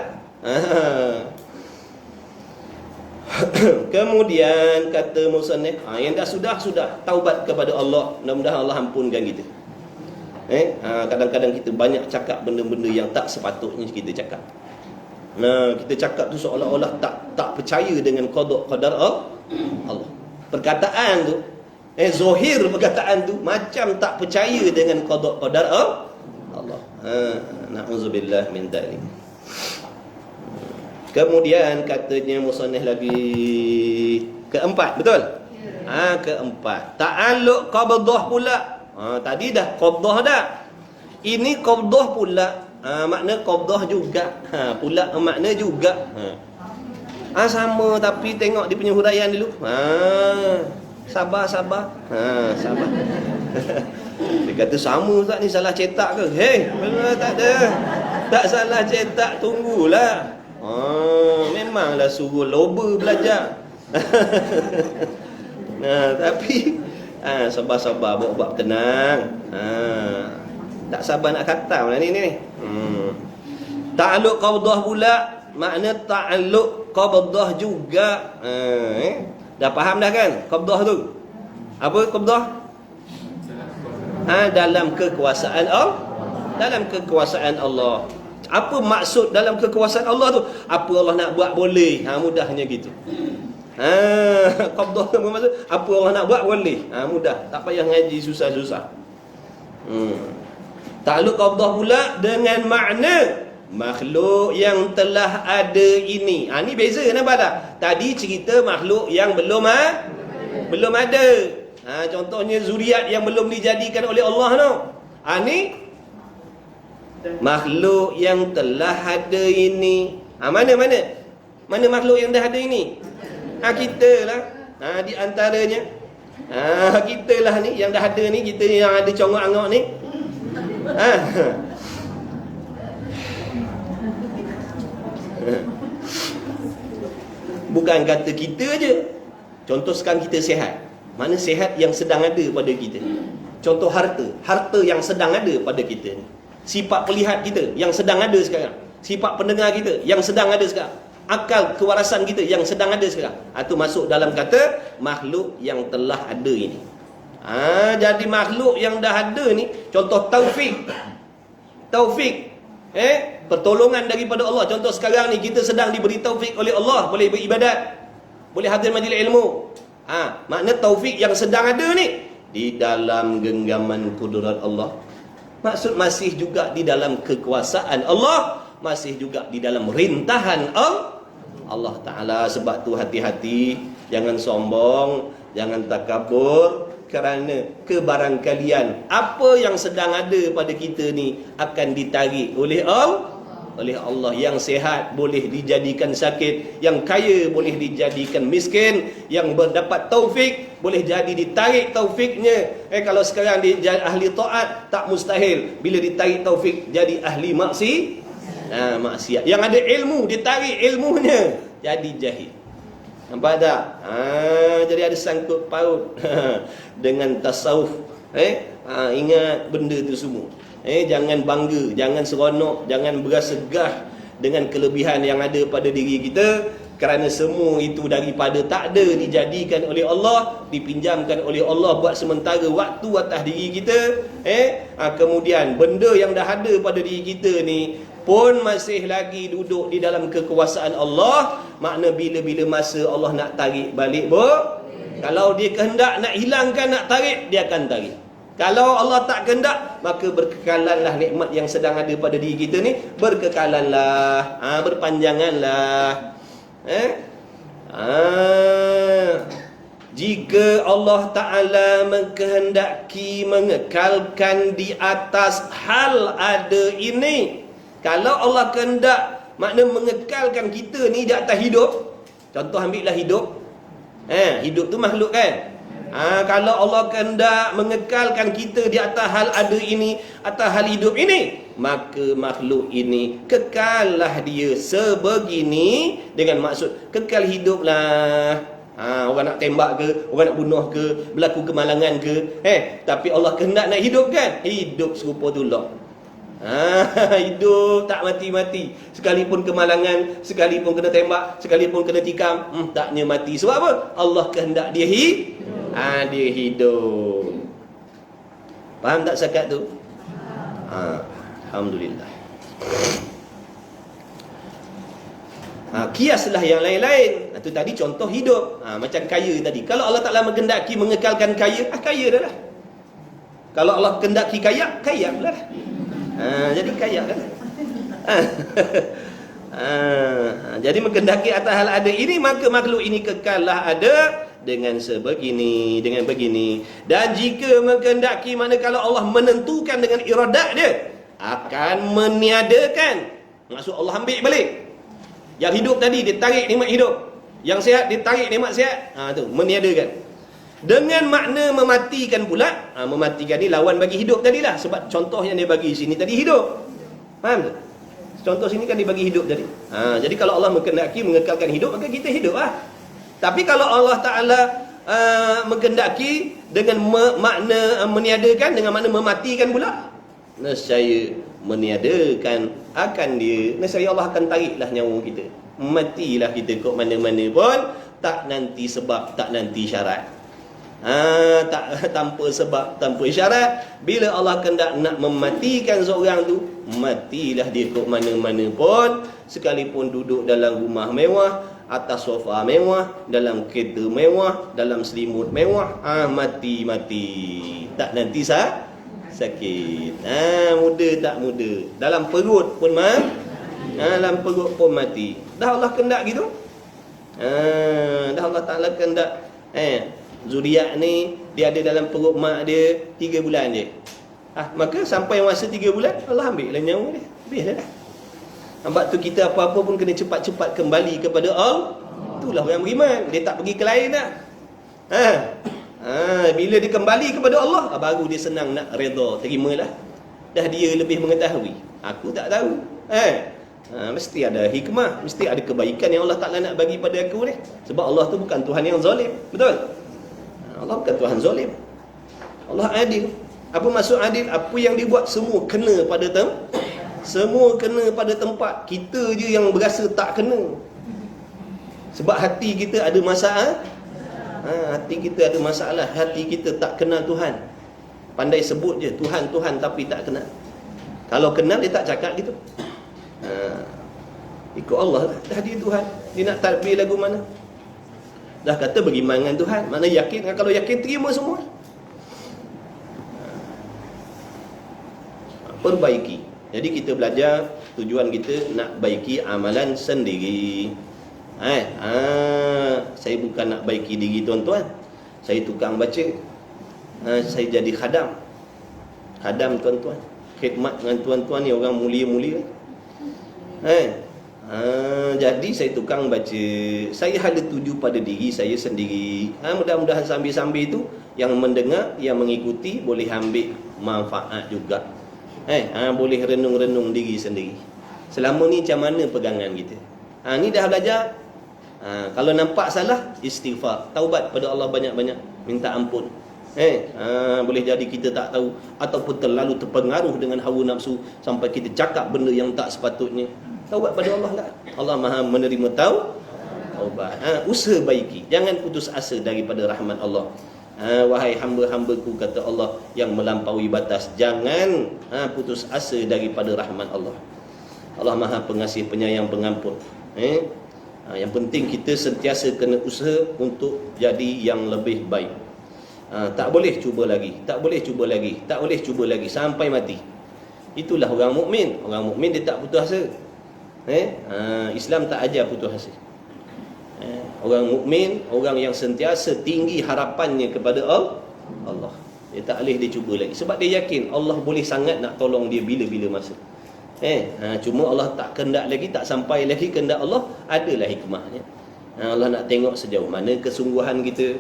Kemudian kata musannif, yang dah sudah taubat kepada Allah, mudah-mudahan Allah ampunkan kita. Kadang-kadang kita banyak cakap benda-benda yang tak sepatutnya kita cakap. Kita cakap tu seolah-olah tak percaya dengan qada qadar Allah. Perkataan tu, zahir perkataan tu macam tak percaya dengan qada qadar Allah. Na'udzubillah min dzalik. Kemudian katanya musannif lagi keempat, betul? Keempat, ta'alluq qabdah pula. Tadi dah qabdah dah. Ini qabdah pula. Makna qabdah juga. Pula makna juga. Sama, tapi tengok dia punya huraian dulu. Sabar. Sabar. Dia kata sama tak ni, salah cetak ke? Tak ada. Tak salah cetak, tunggulah. Memanglah suruh loba belajar. Tapi sabar-sabar, buat tenang. Tak sabar nak khatam lah ni. Ta'alluq qabdah pula, makna ta'alluq qabdah juga. Dah faham dah kan qabdah tu? Apa qabdah? Dalam kekuasaan Allah. Dalam kekuasaan Allah. Apa maksud dalam kekuasaan Allah tu? Apa Allah nak buat boleh. Mudahnya gitu. Qabdah tu bermaksud apa Allah nak buat boleh. Mudah, tak payah ngaji susah-susah. Ta'alluq qabdah pula dengan makna makhluk yang telah ada ini. Ni beza, nampak tak? Tadi cerita makhluk yang belum ada. Contohnya zuriat yang belum dijadikan oleh Allah tu. Ni makhluk yang telah ada ini. Mana makhluk yang dah ada ini? Kita lah. Di antaranya kita lah ni yang dah ada ni, kita yang ada congok-angok ni. Bukan kata kita je. Contoh sekarang kita sihat. Mana sihat yang sedang ada pada kita? Contoh harta yang sedang ada pada kita ni. Sifat pelihat kita yang sedang ada sekarang. Sifat pendengar kita yang sedang ada sekarang. Akal kewarasan kita yang sedang ada sekarang. Itu masuk dalam kata makhluk yang telah ada ini. Jadi makhluk yang dah ada ni, contoh taufik, pertolongan daripada Allah. Contoh sekarang ni kita sedang diberi taufik oleh Allah, boleh beribadat, boleh hadir majlis ilmu. Makna taufik yang sedang ada ni di dalam genggaman kudrat Allah. Maksud masih juga di dalam kekuasaan Allah, masih juga di dalam rintahan Allah Ta'ala. Sebab tu hati-hati, jangan sombong, jangan takabur, kerana kebarangkalian apa yang sedang ada pada kita ni akan ditarik oleh Allah. Yang sihat boleh dijadikan sakit, yang kaya boleh dijadikan miskin, yang berdapat taufik boleh jadi ditarik taufiknya. Kalau sekarang dia ahli taat, tak mustahil bila ditarik taufik jadi ahli maksiat. Yang ada ilmu, ditarik ilmunya jadi jahil. Nampak tak? Jadi ada sangkut paut dengan tasawuf. Ingat benda tu semua. Jangan bangga, jangan seronok, jangan berasa gah dengan kelebihan yang ada pada diri kita, kerana semua itu daripada tak ada dijadikan oleh Allah, dipinjamkan oleh Allah buat sementara waktu atas diri kita. Kemudian benda yang dah ada pada diri kita ni pun masih lagi duduk di dalam kekuasaan Allah. Makna bila-bila masa Allah nak tarik balik, kalau dia kehendak nak hilangkan, nak tarik, dia akan tarik. Kalau Allah tak kehendak, maka berkekalanlah nikmat yang sedang ada pada diri kita ni, berkekalanlah, berpanjanganlah. Jika Allah Ta'ala mengkehendaki mengekalkan di atas hal ada ini, kalau Allah kehendak, makna mengekalkan kita ni di atas hidup. Contoh ambillah hidup. Hidup tu makhluk kan. Kalau Allah kehendak mengekalkan kita di atas hal ada ini, atas hal hidup ini, maka makhluk ini kekallah dia sebegini, dengan maksud kekal hiduplah. Orang nak tembak ke, orang nak bunuh ke, berlaku kemalangan ke, tapi Allah kehendak nak hidup kan, hidup serupa tu lah. Hidup tak mati-mati, sekalipun kemalangan, sekalipun kena tembak, sekalipun kena tikam, taknya mati. Sebab apa? Allah kehendak dia dia hidup. Faham tak zakat tu? Alhamdulillah. Kiaslah yang lain-lain. Itu tadi contoh hidup. Macam kaya tadi. Kalau Allah Ta'ala menghendaki mengekalkan kaya, kaya dah lah. Kalau Allah kehendaki kaya, kaya pula lah. Jadi kaya kan. Jadi menghendaki atas hal ada ini, maka makhluk ini kekallah ada dengan sebegini, dengan begini. Dan jika menghendaki, mana kalau Allah menentukan dengan iradat dia, akan meniadakan. Maksud Allah ambil balik. Yang hidup tadi dia tarik nikmat hidup, yang sihat dia tarik nikmat sihat. Tu meniadakan. Dengan makna mematikan pula. Mematikan ni lawan bagi hidup tadilah. Sebab contoh yang dia bagi sini tadi hidup. Faham tak? Contoh sini kan dia bagi hidup tadi. Jadi kalau Allah menghendaki mengekalkan hidup, maka kita hidup lah. Tapi kalau Allah Ta'ala menghendaki dengan makna meniadakan, dengan makna mematikan pula, nescaya meniadakan akan dia, nescaya Allah akan tariklah nyawa kita. Matilah kita kok mana-mana pun, tak nanti sebab, tak nanti syarat. Tak tanpa sebab, tanpa syarat. Bila Allah hendak nak mematikan seorang tu, matilah dia kok mana-mana pun, sekalipun duduk dalam rumah mewah, atas sofa mewah, dalam kereta mewah, dalam selimut mewah, mati. Tak nanti sakit. Muda tak muda, dalam perut pun dalam perut pun mati. Dah Allah kehendak gitu. Dah Allah Ta'ala kehendak zuriat ni dia ada dalam perut mak dia 3 bulan je. Maka sampai masa 3 bulan Allah ambil lah nyawa dia. Habis dah. Sebab tu kita apa-apa pun kena cepat-cepat kembali kepada Allah. Itulah orang beriman. Dia tak pergi ke lain dah. Bila dia kembali kepada Allah, baru dia senang nak redha, terimalah. Dah dia lebih mengetahui, aku tak tahu. Mesti ada hikmah, mesti ada kebaikan yang Allah Ta'ala nak bagi pada aku ni. Sebab Allah tu bukan Tuhan yang zalim. Betul? Allah bukan Tuhan zalim. Allah adil. Apa maksud adil? Apa yang dibuat semua kena pada semua kena pada tempat. Kita je yang berasa tak kena. Sebab hati kita ada masalah. Hati kita ada masalah. Hati kita tak kenal Tuhan. Pandai sebut je Tuhan, Tuhan, tapi tak kenal. Kalau kenal dia tak cakap gitu. Ikut Allah lah. Dah dia Tuhan. Dia nak takbir lagu mana? Dah kata beriman dengan Tuhan. Mana yakin? Kalau yakin terima semua. Perbaiki. Jadi kita belajar, tujuan kita nak baiki amalan sendiri. Saya bukan nak baiki diri tuan-tuan. Saya tukang baca. Saya jadi khadam. Khadam tuan-tuan. Khidmat dengan tuan-tuan ni orang mulia-mulia. Jadi saya tukang baca. Saya ada tuju pada diri saya sendiri. Mudah-mudahan sambil-sambil itu yang mendengar, yang mengikuti boleh ambil manfaat juga. Boleh renung-renung diri sendiri. Selama ni macam mana pegangan kita? Ni dah belajar. Kalau nampak salah, istighfar, taubat pada Allah banyak-banyak, minta ampun. Boleh jadi kita tak tahu ataupun terlalu terpengaruh dengan hawa nafsu sampai kita cakap benda yang tak sepatutnya. Taubat pada Allah lah. Allah Maha menerima taubat. Usaha baiki. Jangan putus asa daripada rahmat Allah. Wahai hamba-hambaku, kata Allah, yang melampaui batas, jangan putus asa daripada rahmat Allah. Allah Maha pengasih, penyayang, pengampun. Yang penting kita sentiasa kena usaha untuk jadi yang lebih baik. Tak boleh cuba lagi, tak boleh cuba lagi, tak boleh cuba lagi sampai mati. Itulah orang mukmin. Orang mukmin dia tak putus asa. Islam tak ajar putus asa. Orang mukmin, orang yang sentiasa tinggi harapannya kepada Allah. Dia tak boleh dia cuba lagi. Sebab dia yakin Allah boleh sangat nak tolong dia bila-bila masa. Cuma Allah tak kehendak lagi, tak sampai lagi kehendak Allah. Adalah hikmahnya. Allah nak tengok sejauh mana kesungguhan kita.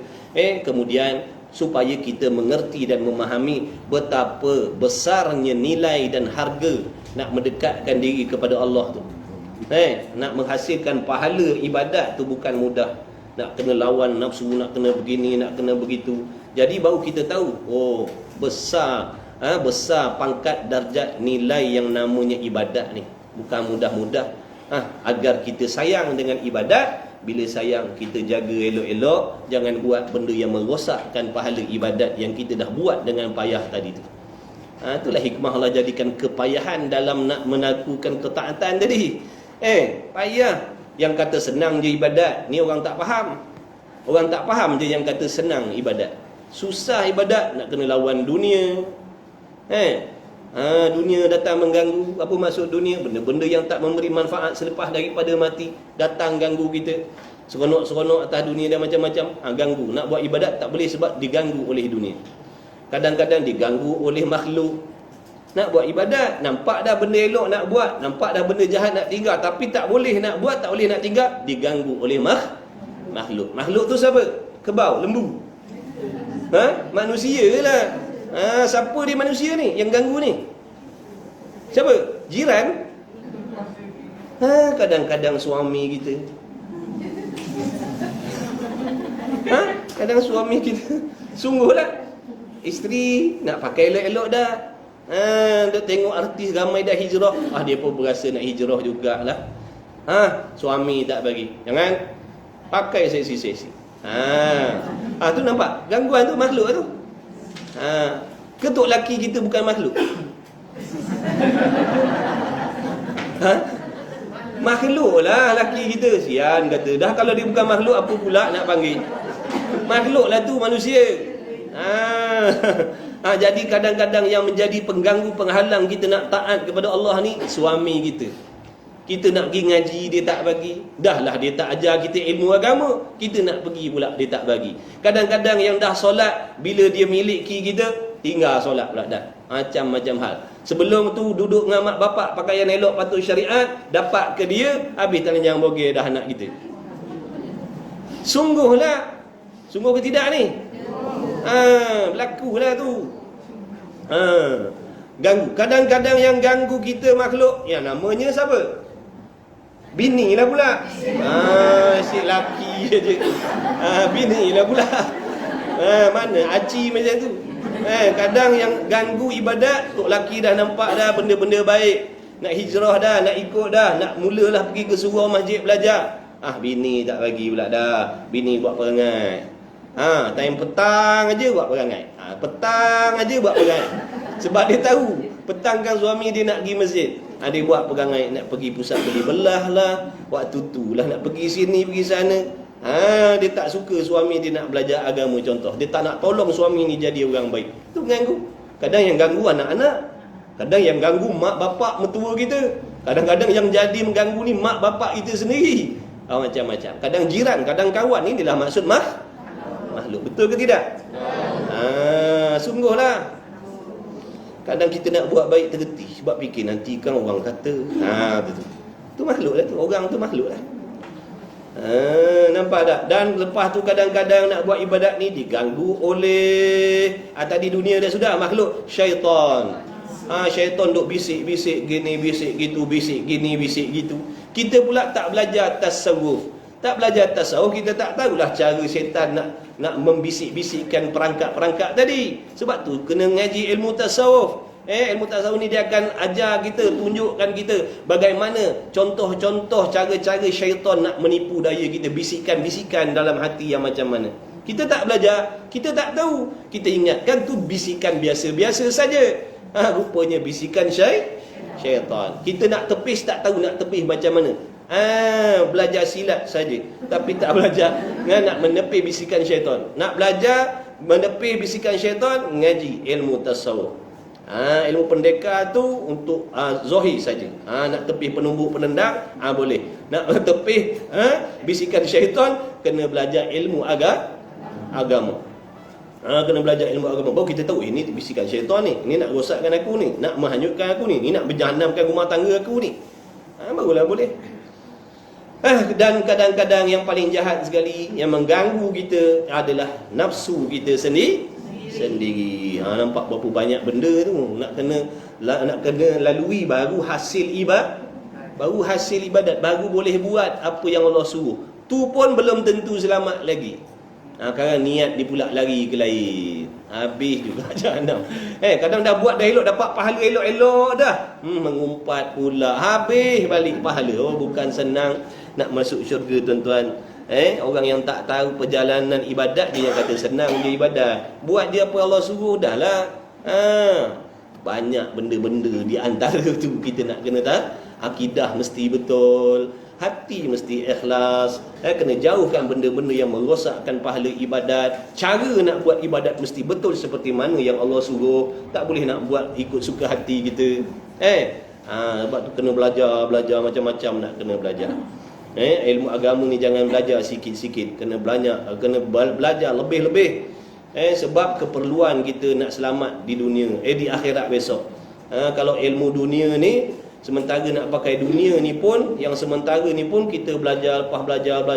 Kemudian supaya kita mengerti dan memahami betapa besarnya nilai dan harga nak mendekatkan diri kepada Allah tu. Nak menghasilkan pahala ibadat tu bukan mudah. Nak kena lawan nafsu, nak kena begini, nak kena begitu. Jadi baru kita tahu, besar pangkat darjat nilai yang namanya ibadat ni. Bukan mudah-mudah. Agar kita sayang dengan ibadat. Bila sayang, kita jaga elok-elok. Jangan buat benda yang merosakkan pahala ibadat yang kita dah buat dengan payah tadi tu. Itulah hikmah Allah jadikan kepayahan dalam nak melakukan ketaatan tadi. Payah. Yang kata senang je ibadat, ni orang tak faham. Orang tak faham je yang kata senang ibadat. Susah ibadat, nak kena lawan dunia. Dunia datang mengganggu. Apa maksud dunia? Benda-benda yang tak memberi manfaat selepas daripada mati datang ganggu kita. Seronok-seronok atas dunia dan macam-macam. Ganggu. Nak buat ibadat tak boleh sebab diganggu oleh dunia. Kadang-kadang diganggu oleh makhluk. Nak buat ibadat, nampak dah benda elok nak buat, nampak dah benda jahat nak tinggal, tapi tak boleh nak buat, tak boleh nak tinggal, diganggu oleh makhluk. Makhluk tu siapa? Kebau, lembu. Manusia lah. Siapa dia manusia ni yang ganggu ni? Siapa? Jiran? Kadang-kadang suami kita. Kadang suami kita. Sungguhlah. Isteri nak pakai elok-elok dah. Dia tengok artis ramai dah hijrah. Dia pun berasa nak hijrah jugalah. Suami tak bagi. Jangan pakai sesi-sesi. Tu nampak gangguan tu makhluk tu. Ketuk laki kita bukan makhluk. Makhluk lah laki kita. Sian kata. Dah kalau dia bukan makhluk, apa pula nak panggil? Makhluk lah tu, manusia. Jadi kadang-kadang yang menjadi pengganggu, penghalang kita nak taat kepada Allah ni, suami kita. Kita nak pergi ngaji, dia tak bagi. Dah lah dia tak ajar kita ilmu agama, kita nak pergi pula, dia tak bagi. Kadang-kadang yang dah solat, bila dia miliki kita, tinggal solat pula dah. Macam-macam hal. Sebelum tu duduk dengan mak bapak, pakaian elok patut syariat, dapat ke dia, habis telanjang bogey dah anak kita. Sungguhlah. Sungguh ke tidak ni? Berlakulah tu. Ganggu. Kadang-kadang yang ganggu kita makhluk, yang namanya siapa? Bini lah pula. Asyik laki je. Bini lah pula. Mana Aci macam tu. Kadang yang ganggu ibadat, tok laki dah nampak dah benda-benda baik, nak hijrah dah, nak ikut dah, nak mulalah pergi ke surau masjid belajar. Bini tak bagi pula dah. Bini buat perangai. Time petang aja buat perangai. Petang aja buat perangai. Sebab dia tahu petang kan suami dia nak pergi masjid. Dia buat perangai nak pergi pusat beli belah lah, waktu tu lah nak pergi sini, pergi sana. Dia tak suka suami dia nak belajar agama contoh. Dia tak nak tolong suami ni jadi orang baik. Itu ganggu. Kadang yang ganggu anak-anak. Kadang yang ganggu mak bapak mertua kita. Kadang-kadang yang jadi mengganggu ni mak bapak kita sendiri. Macam-macam. Kadang jiran, kadang kawan. Ini adalah maksud makhluk. Betul ke tidak? Sungguhlah. Kadang kita nak buat baik terhenti sebab fikir nanti kan orang kata. Itu makhluk lah tu. Orang tu makhluk lah. Nampak tak? Dan lepas tu kadang-kadang nak buat ibadat ni diganggu oleh tadi dunia dah sudah, makhluk syaitan. Syaitan duk bisik-bisik gini, bisik gitu, bisik gini, bisik gitu. Kita pula tak belajar tasawuf. Tak belajar tasawuf, kita tak tahulah cara syaitan nak membisik-bisikkan perangkap-perangkap tadi. Sebab tu kena ngaji ilmu tasawuf. Ilmu tasawuf ni dia akan ajar kita, tunjukkan kita bagaimana contoh-contoh cara-cara syaitan nak menipu daya kita, bisikan-bisikan dalam hati yang macam mana. Kita tak belajar, kita tak tahu. Kita ingatkan tu bisikan biasa-biasa saja. Rupanya bisikan syaitan. Kita nak tepis tak tahu nak tepis macam mana. Belajar silat saja, tapi tak belajar nak menepis bisikan syaitan. Nak belajar menepis bisikan syaitan, ngaji ilmu tasawuf. Ilmu pendekar tu untuk zahir saja. Nak tepis penumbuk penendang, boleh. Nak tepis bisikan syaitan, kena belajar ilmu agama. Kena belajar ilmu agama. Baru kita tahu ini bisikan syaitan ni. Ini nak rosakkan aku ni, nak menghanyutkan aku ni, ini nak berjahanamkan rumah tangga aku ni. Barulah boleh. Dan kadang-kadang yang paling jahat sekali yang mengganggu kita adalah nafsu kita sendiri. Nampak berapa banyak benda tu nak kena lalui baru hasil ibadat, baru boleh buat apa yang Allah suruh. Tu pun belum tentu selamat lagi. Kerana niat dia pula lari ke lain, habis juga jahanam. Kadang dah buat dah elok, dapat pahala elok-elok dah, mengumpat pula, habis balik pahala. Bukan senang nak masuk syurga tuan-tuan. Orang yang tak tahu perjalanan ibadat, dia yang kata senang dia ibadat. Buat dia apa Allah suruh, dah lah. Banyak benda-benda di antara tu kita nak kena tahu. Akidah mesti betul, hati mesti ikhlas. Kena jauhkan benda-benda yang merosakkan pahala ibadat. Cara nak buat ibadat mesti betul seperti mana yang Allah suruh. Tak boleh nak buat ikut suka hati kita. Sebab tu kena belajar macam-macam, nak kena belajar. Ilmu agama ni jangan belajar sikit-sikit, kena belajar lebih-lebih. Sebab keperluan kita nak selamat di dunia, di akhirat besok. Kalau ilmu dunia ni, sementara nak pakai dunia ni pun, yang sementara ni pun kita belajar, lepas belajar.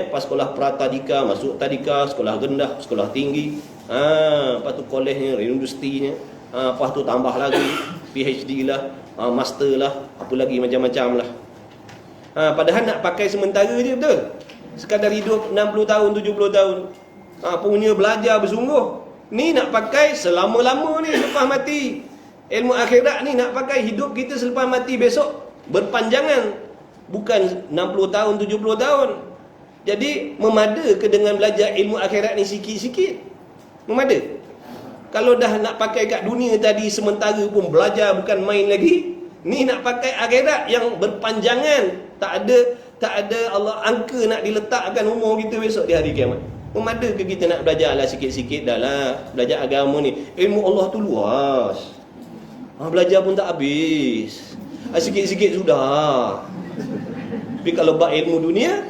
Pas sekolah pratadika, masuk tadika, sekolah rendah, sekolah tinggi. Lepas tu kolejnya, universitinya. Lepas tu tambah lagi, PhD lah, master lah, apa lagi macam-macam lah. Padahal nak pakai sementara je, betul. Sekadar hidup 60 tahun, 70 tahun. Punya belajar bersungguh. Ni nak pakai selama-lama ni selepas mati. Ilmu akhirat ni nak pakai hidup kita selepas mati besok berpanjangan. Bukan 60 tahun, 70 tahun. Jadi memada ke dengan belajar ilmu akhirat ni sikit-sikit? Memada. Kalau dah nak pakai kat dunia tadi sementara pun belajar, bukan main lagi. Ni nak pakai akhirat yang berpanjangan. Tak ada Allah angka nak diletakkan umur kita besok di hari kiamat. Memada ke kita nak belajar lah sikit-sikit dah lah. Belajar agama ni, ilmu Allah tu luas. Belajar pun tak habis. Sikit-sikit sudah. Tapi kalau bab ilmu dunia,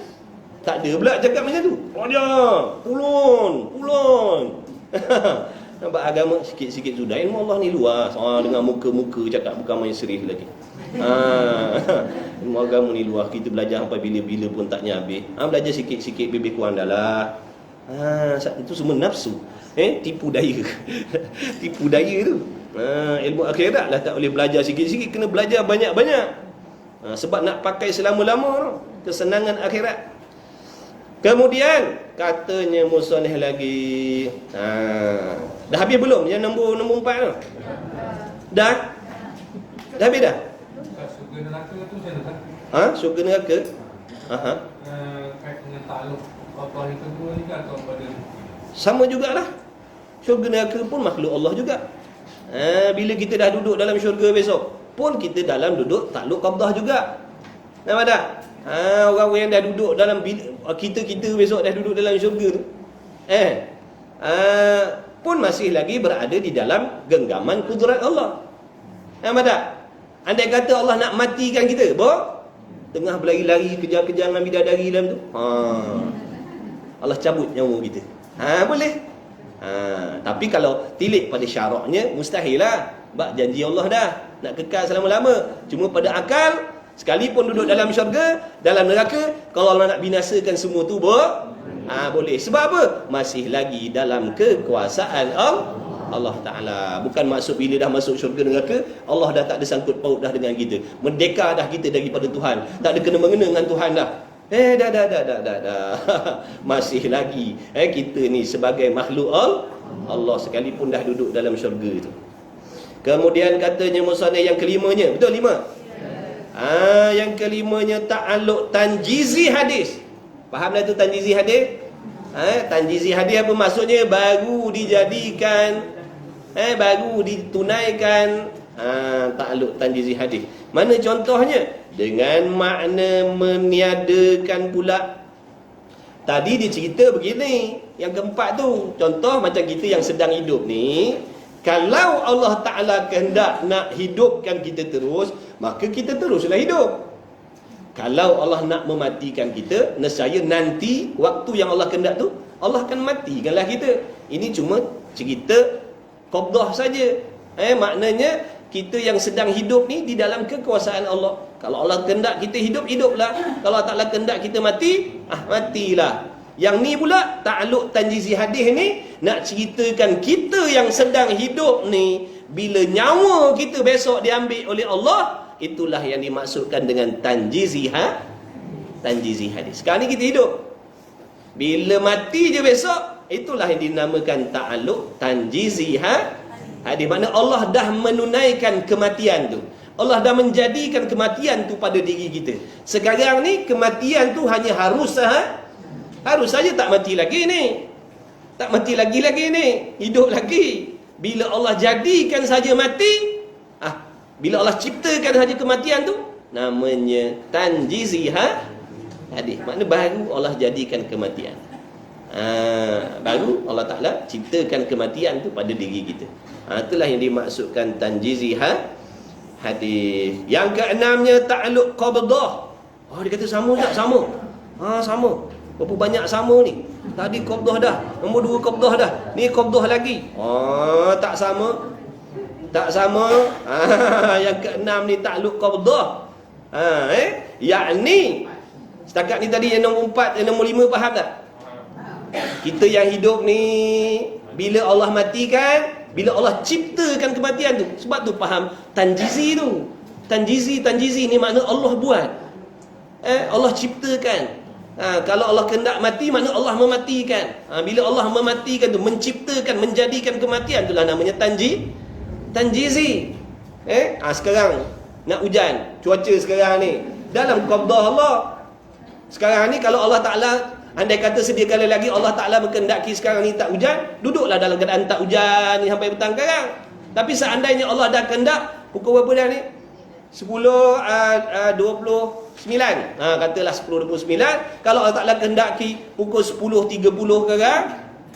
tak ada pula cakap macam tu. Belajar, pulun. Nampak agama sikit-sikit sudah. Ilmu Allah ni luas. Dengan muka-muka cakap bukan main serius lagi. Ilmu agama ni luas. Kita belajar sampai bila-bila pun taknya habis. Belajar sikit-sikit, lebih kurang dah lah. Itu semua nafsu. Tipu daya. Tipu daya tu. Ilmu akhirat lah tak boleh belajar sikit-sikit, kena belajar banyak-banyak. Sebab nak pakai selama-lama tu, kesenangan akhirat. Kemudian katanya musannif lagi. Dah habis belum yang nombor 4 tu? Dah? Dah habis dah? Syurga neraka tu saya letak. Syurga neraka? Kait dengan takluk Allah yang kedua ni kan, atau pada Sama jugalah. Syurga neraka pun makhluk Allah juga. Bila kita dah duduk dalam syurga besok pun kita dalam duduk takluk qabdah juga. Nampak tak? Orang-orang yang dah duduk dalam kita besok dah duduk dalam syurga tu, pun masih lagi berada di dalam genggaman kudrat Allah. Nampak tak? Andai kata Allah nak matikan kita, tengah berlari-lari kejar-kejar dengan bidadari dalam tu, Allah cabut nyawa kita. Boleh. Tapi kalau tilik pada syaraknya, mustahil lah. Sebab janji Allah dah nak kekal selama-lama. Cuma pada akal, sekalipun duduk dalam syurga, dalam neraka, kalau Allah nak binasakan semua tu, boleh. Sebab apa? Masih lagi dalam kekuasaan Allah Ta'ala. Bukan maksud bila dah masuk syurga neraka, Allah dah tak ada sangkut paut dah dengan kita. Merdeka dah kita daripada Tuhan. Tak ada kena-mengena dengan Tuhan dah. Dah. Masih lagi kita ni sebagai makhluk Allah, sekalipun dah duduk dalam syurga itu. Kemudian katanya musannif yang kelimanya, betul 5? Yang kelimanya ta'alluq tanjizi hadis. Faham dah tu tanjizi hadis? Tanjizi hadis apa maksudnya? Baru dijadikan, baru ditunaikan ta'alluq tanjizi hadis. Mana contohnya? Dengan makna meniadakan pula. Tadi dia cerita begini, yang keempat tu, contoh macam kita yang sedang hidup ni, kalau Allah Ta'ala kehendak nak hidupkan kita terus, maka kita teruslah hidup. Kalau Allah nak mematikan kita, nescaya nanti waktu yang Allah kehendak tu, Allah akan matikanlah kita. Ini cuma cerita qabdah saja. Maknanya kita yang sedang hidup ni di dalam kekuasaan Allah. Kalau Allah kehendak kita hidup, hiduplah. Kalau Allah Ta'ala kehendak kita mati, matilah. Yang ni pula ta'alluq tanjizi hadis ni nak ceritakan kita yang sedang hidup ni, bila nyawa kita besok diambil oleh Allah, itulah yang dimaksudkan dengan tanjizi hadis. Sekarang ni kita hidup, bila mati je besok, itulah yang dinamakan ta'alluq tanjizi hadis. Makna Allah dah menunaikan kematian tu. Allah dah menjadikan kematian tu pada diri kita. Sekarang ni kematian tu hanya harus saja tak mati lagi ni. Tak mati lagi ni. Hidup lagi. Bila Allah jadikan saja mati, bila Allah ciptakan saja kematian tu, namanya tanjizi hadis. Makna baru Allah jadikan kematian. Baru Allah Ta'ala ciptakan kematian tu pada diri kita. Itulah yang dimaksudkan tanjizi hadis. Yang keenamnya ta'alluq qabdah. Dia kata sama tak? Sama. Sama. Berapa banyak sama ni? Tadi qabdah dah, nombor 2 qabdah dah, ni qabdah lagi. Tak sama. Tak sama. Yang keenam ni ta'alluq qabdah. Yakni setakat ni tadi yang nombor 4, yang nombor 5 faham tak? Kita yang hidup ni, bila Allah matikan, bila Allah ciptakan kematian tu, sebab tu faham tanjizi tu. Tanjizi ni makna Allah buat. Allah ciptakan. Kalau Allah kehendak mati, makna Allah mematikan. Bila Allah mematikan tu, menciptakan, menjadikan kematian, itulah namanya tanjizi. Sekarang nak hujan, cuaca sekarang ni dalam qabdah Allah. Sekarang ni kalau Allah Ta'ala andai kata sedia kala lagi Allah Ta'ala berkehendaki sekarang ni tak hujan, duduklah dalam keadaan tak hujan ni sampai petang sekarang. Tapi seandainya Allah dah kehendak, pukul berapa dah ni? 10.29, katalah 10.29. Kalau Allah Ta'ala kehendaki pukul 10.30 sekarang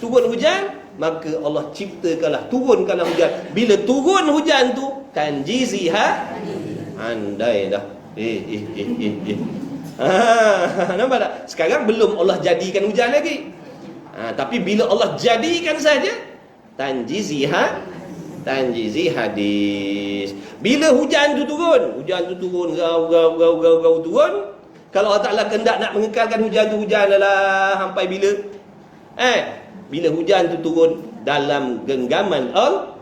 turun hujan, maka Allah ciptakanlah, turunkanlah hujan. Bila turun hujan tu, tanjizi andai dah. Nampak tak? Sekarang belum Allah jadikan hujan lagi. Tapi bila Allah jadikan saja, tanjizi hadis. Bila hujan tu turun, rau turun. Kalau Allah Ta'ala kehendak nak mengekalkan hujan tu, hujan adalah sampai bila? Bila hujan tu turun dalam genggaman Allah,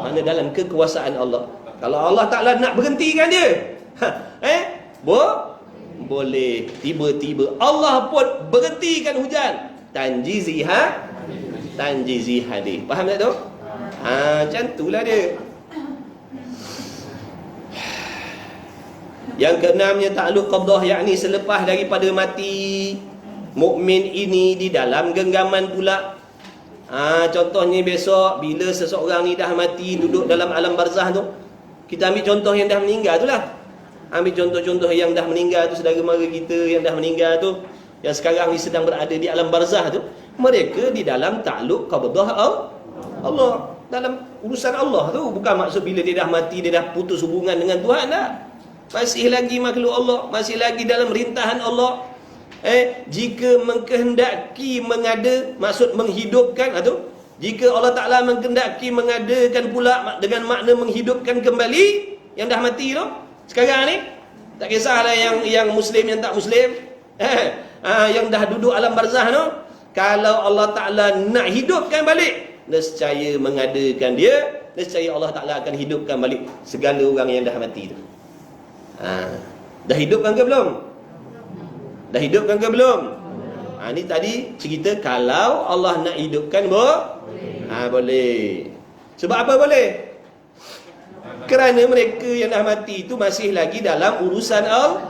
mana dalam kekuasaan Allah. Kalau Allah Ta'ala nak berhentikan dia, boleh. Tiba-tiba Allah pun berhentikan hujan. tanjizi hadis. Faham tak tu? Macam itulah dia. Yang keenamnya ta'alluq qabdah, yakni selepas daripada mati mukmin ini di dalam genggaman pula. Contohnya besok bila seseorang ni dah mati duduk dalam alam barzah tu, kita ambil contoh yang dah meninggal tu lah. Ambil contoh-contoh yang dah meninggal tu, saudara mara kita yang dah meninggal tu, yang sekarang ni sedang berada di alam barzah tu, mereka di dalam ta'alluq qabdah Allah, dalam urusan Allah tu. Bukan maksud bila dia dah mati dia dah putus hubungan dengan Tuhan, tak. Masih lagi makhluk Allah, masih lagi dalam rintahan Allah. Jika mengkehendaki mengada, maksud menghidupkan tu, jika Allah Ta'ala mengkehendaki mengadakan pula dengan makna menghidupkan kembali yang dah mati tu, sekarang ni tak kisahlah yang muslim, yang tak muslim, yang dah duduk alam barzah tu, kalau Allah Ta'ala nak hidupkan balik, nescaya mengadakan dia, nescaya Allah Ta'ala akan hidupkan balik segala orang yang dah mati tu. Dah hidupkan ke belum? Dah hidupkan ke belum? Ni tadi cerita kalau Allah nak hidupkan boleh. Sebab apa boleh? Kerana mereka yang dah mati itu masih lagi dalam urusan Allah,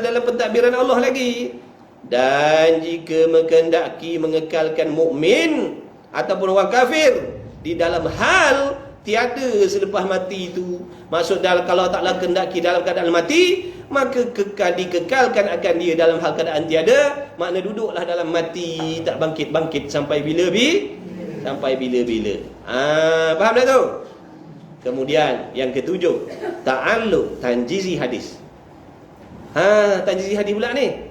dalam pentadbiran Allah lagi. Dan jika menghendaki mengekalkan mukmin ataupun orang kafir di dalam hal tiada selepas mati itu, maksud kalau Ta'ala kehendaki dalam keadaan mati, maka dikekalkan akan dia dalam hal keadaan tiada. Makna duduklah dalam mati, tak bangkit-bangkit sampai bila-bila. Faham tak tu? Kemudian yang ketujuh, ta'alluq tanjizi hadis. Tanjizi hadis pula ni,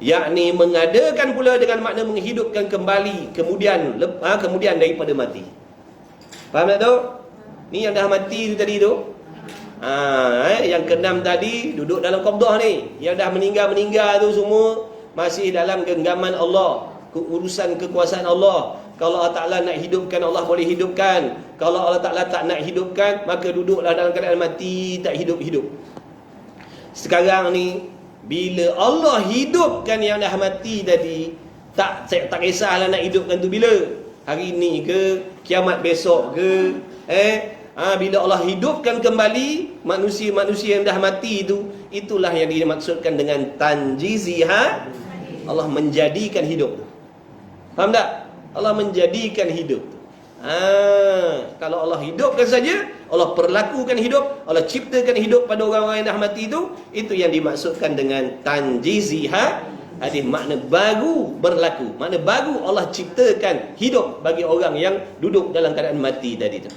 yakni mengadakan pula dengan makna menghidupkan kembali kemudian daripada mati. Faham tak tu? Ni yang dah mati tu tadi tu. Yang keenam tadi duduk dalam qabdah ni. Yang dah meninggal tu semua masih dalam genggaman Allah, urusan kekuasaan Allah. Kalau Allah Ta'ala nak hidupkan, Allah boleh hidupkan. Kalau Allah Ta'ala tak nak hidupkan, maka duduklah dalam keadaan mati, tak hidup-hidup. Sekarang ni bila Allah hidupkan yang dah mati tadi, tak kisahlah nak hidupkan tu bila, hari ni ke, kiamat besok ke, bila Allah hidupkan kembali manusia-manusia yang dah mati itu, itulah yang dimaksudkan dengan tanjiziha. Allah menjadikan hidup. Faham tak? Allah menjadikan hidup. Kalau Allah hidupkan saja, Allah perlakukan hidup, Allah ciptakan hidup pada orang-orang yang dah mati itu yang dimaksudkan dengan tanjiziha. Ada makna baru berlaku, makna baru Allah ciptakan hidup bagi orang yang duduk dalam keadaan mati tadi tu.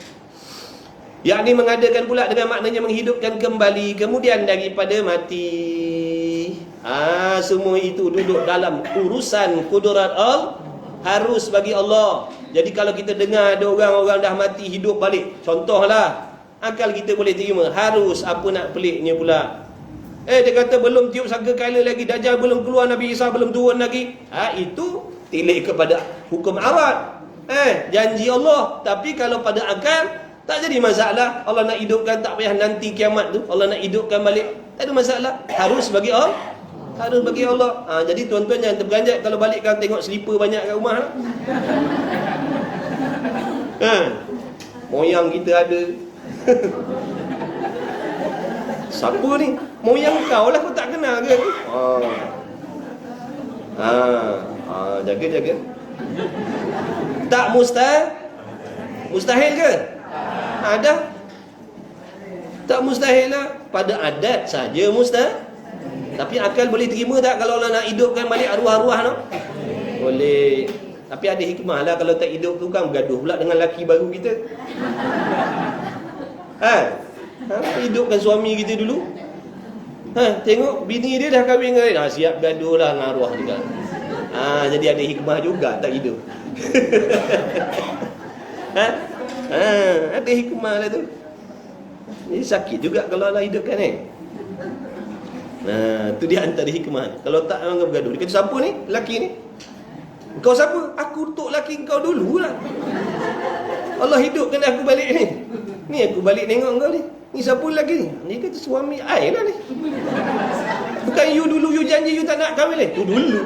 Yakni mengadakan pula dengan maknanya menghidupkan kembali kemudian daripada mati. Semua itu duduk dalam urusan kudrat Allah, harus bagi Allah. Jadi kalau kita dengar ada orang-orang dah mati hidup balik, contohlah, akal kita boleh terima. Harus apa nak peliknya pula? Dia kata belum tiup sangkakala lagi, Dajjal belum keluar, Nabi Isa belum turun lagi. Itu tilik kepada hukum arat, janji Allah. Tapi kalau pada akal, tak jadi masalah. Allah nak hidupkan, tak payah nanti kiamat tu, Allah nak hidupkan balik, tak ada masalah. Harus bagi Allah, harus bagi Allah. Jadi tuan-tuan jangan terperanjat kalau balik kan tengok selipar banyak kat rumah. Moyang kita ada. Siapa ni? Moyang kau lah, kau tak kenal ke? Jaga-jaga. Tak mustahil ke? Ada. Tak mustahil lah. Pada adat saja mustahil. Tapi akal boleh terima tak kalau Allah nak hidupkan balik arwah-arwah tu? Boleh. Tapi ada hikmah lah, kalau tak hidup tu kan bergaduh pula dengan laki baru kita. Hidupkan suami kita dulu. Tengok bini dia dah kahwin dengan dia, siap gaduh lah dengan arwah juga. Jadi ada hikmah juga tak hidup. Ada hikmah lah tu. Jadi sakit juga kalau Allah hidupkan ni. Tu dia antara hikmah. Kalau tak memang bergaduh. Dia kata, siapa ni? Lelaki ni? Kau siapa? Aku tok lelaki kau dulu lah. Allah hidupkan aku balik ni. Ni aku balik tengok kau ni. Ni siapa lelaki ni? Dia kata suami I lah ni. Bukan you dulu you janji you tak nak kahwin ni. Tu dulu.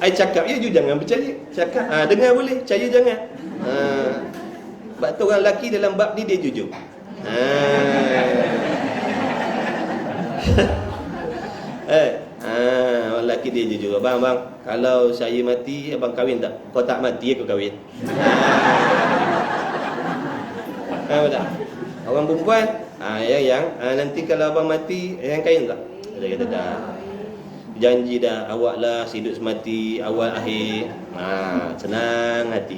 I cakap, ya you jangan percaya. Cakap, dengar boleh, percaya jangan. Sebab tu orang lelaki dalam bab ni dia jujur. Orang lelaki dia jujur. Abang, kalau saya mati, abang kahwin tak? Kau tak mati, aku kahwin. Betul tak? Orang perempuan, nanti kalau abang mati, yang kahwin tak? Dia kata dah. Janji dah, awak lah hidup semati, awal akhir. Senang hati.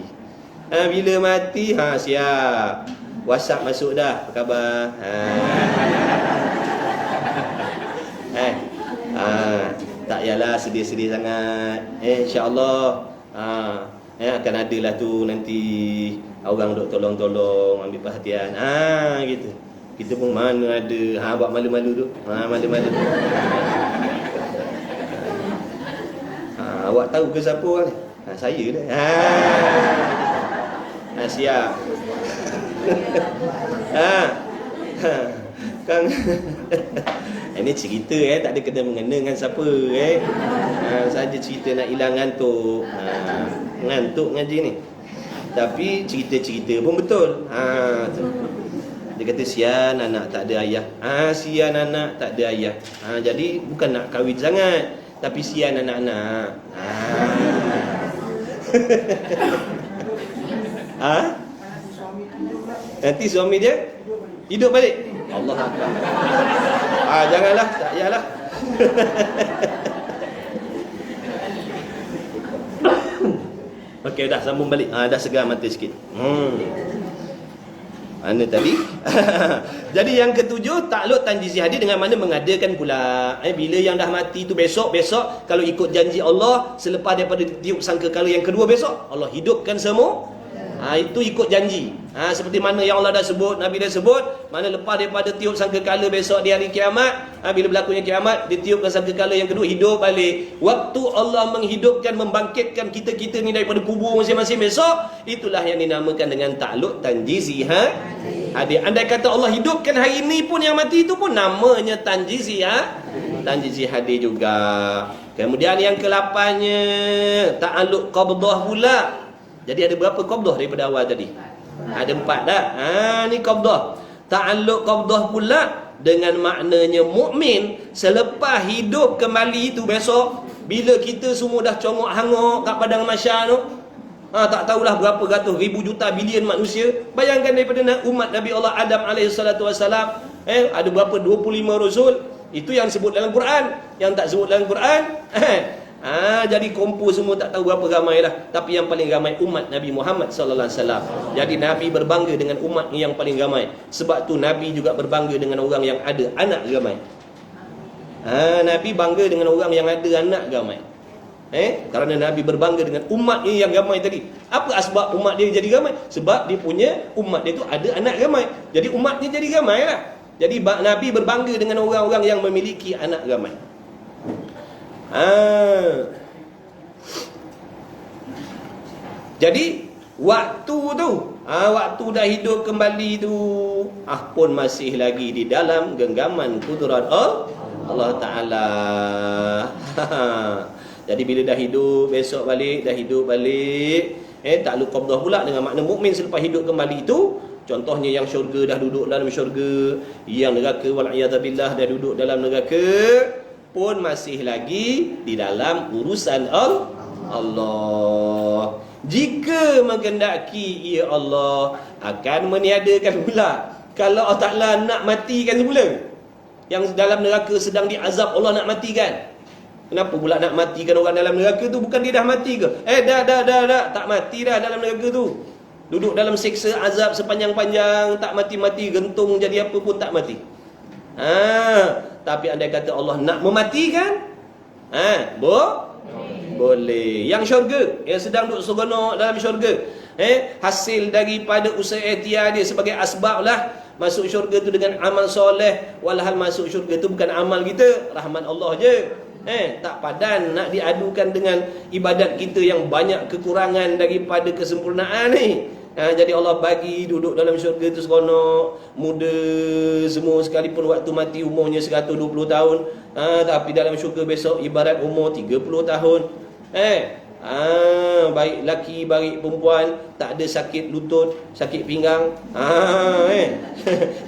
Bila mati, siap. WhatsApp masuk dah, apa khabar? Tak yalah sedih-sedih sangat. InsyaAllah akan ada lah tu nanti orang duk tolong-tolong, ambil perhatian. Gitu. Kita pun mana ada buat malu-malu tu. Malu-malu. Awak tahu ke siapa orang ni? Saya dah. Siap. Kang. Ini cerita tak ada kena mengena dengan siapa saja cerita nak hilang ngantuk. Ngantuk ngaji ni. Tapi cerita-cerita pun betul. Dia kata sian anak tak ada ayah. Sian anak tak ada ayah. Jadi bukan nak kahwin sangat, tapi sian anak-anak. Nanti suami dia hidup balik. Allah Akbar. Janganlah, tak payahlah. Okey, dah sambung balik. Dah segar mata sikit. Mana tadi? Jadi yang ketujuh, takluk tanjizi hadir dengan mana mengadakan pula. Bila yang dah mati tu besok kalau ikut janji Allah, selepas daripada tiup sangkakala yang kedua besok, Allah hidupkan semua. Itu ikut janji. Seperti mana yang Allah dah sebut, Nabi dah sebut, mana lepas daripada tiup sangkakala besok di hari kiamat, bila berlakunya kiamat, ditiupkan sangkakala yang kedua, hidup balik. Waktu Allah menghidupkan, membangkitkan kita-kita ni daripada kubur masing-masing besok, itulah yang dinamakan dengan takluk tanjizi hadir. Andai kata Allah hidupkan hari ni pun yang mati itu pun namanya tanjizi tanjizi hadir juga. Kemudian yang ke-8-nya ta'alluq qabdah pula. Jadi ada berapa qabdah daripada awal tadi? Ada 4 dah. Ni qabdah. Ta'alluq qabdah pula dengan maknanya mukmin selepas hidup kembali itu besok, bila kita semua dah congok hangok kat padang mahsyar tu, tak tahulah berapa ratus ribu juta bilion manusia. Bayangkan daripada umat Nabi Allah Adam alaihissalatu wassalam, ada berapa 25 rasul. Itu yang sebut dalam Quran. Yang tak sebut dalam Quran, jadi kumpul semua tak tahu berapa ramai lah. Tapi yang paling ramai umat Nabi Muhammad sallallahu alaihi wasallam. Jadi Nabi berbangga dengan umat yang paling ramai. Sebab tu Nabi juga berbangga dengan orang yang ada anak ramai. Nabi bangga dengan orang yang ada anak ramai. Kerana Nabi berbangga dengan umat yang ramai tadi. Apa asbab umat dia jadi ramai? Sebab dia punya umat dia tu ada anak ramai. Jadi umatnya jadi ramai lah. Jadi Nabi berbangga dengan orang-orang yang memiliki anak ramai. Jadi waktu tu, waktu dah hidup kembali tu, pun masih lagi di dalam genggaman kudrat Allah Ta'ala. Jadi bila dah hidup, besok balik, dah hidup balik, takluk qabdah pula dengan makna mukmin selepas hidup kembali itu. Contohnya yang syurga dah duduk dalam syurga, yang neraka wal'iyadzabillah dah duduk dalam neraka, pun masih lagi di dalam urusan Allah. Jika menghendaki ia Allah akan meniadakan pula. Kalau Allah Ta'ala nak matikan semula, yang dalam neraka sedang diazab Allah nak matikan. Kenapa pula nak matikan orang dalam neraka tu? Bukan dia dah mati ke? Dah tak mati dah dalam neraka tu. Duduk dalam siksa azab sepanjang-panjang, tak mati-mati, gentung jadi apa pun tak mati. Tapi andai kata Allah nak mematikan, boleh. Yang syurga, yang sedang duduk seronok dalam syurga, hasil daripada usaha ikhtiar dia sebagai asbab lah masuk syurga tu dengan amal soleh. Walhal masuk syurga tu bukan amal kita, rahmat Allah je. Tak padan nak diadukan dengan ibadat kita yang banyak kekurangan daripada kesempurnaan ni. Jadi Allah bagi duduk dalam syurga tu seronok, muda semua, sekalipun waktu mati umurnya 120 tahun. Tapi dalam syurga besok ibarat umur 30 tahun. Baik laki, baik perempuan, tak ada sakit lutut, sakit pinggang,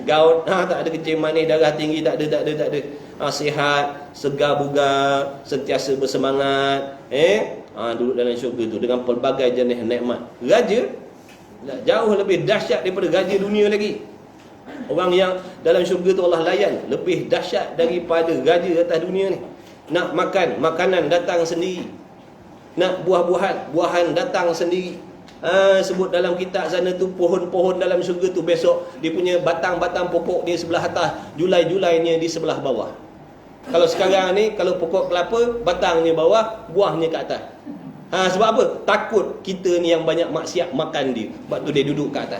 gout, tak ada kencing manis, darah tinggi, tak ada. Sihat, segar bugar, sentiasa bersemangat. Duduk dalam syurga tu dengan pelbagai jenis nikmat. Raja jauh lebih dahsyat daripada raja dunia lagi. Orang yang dalam syurga tu Allah layan lebih dahsyat daripada raja atas dunia ni. Nak makan, makanan datang sendiri. Nak buah-buahan datang sendiri. Sebut dalam kitab sana tu, pohon-pohon dalam syurga tu besok dia punya batang-batang pokok dia sebelah atas, julai-julainya di sebelah bawah. Kalau sekarang ni, kalau pokok kelapa, batangnya bawah, buahnya kat atas. Sebab apa? Takut kita ni yang banyak maksiat makan dia. Sebab tu dia duduk kat atas.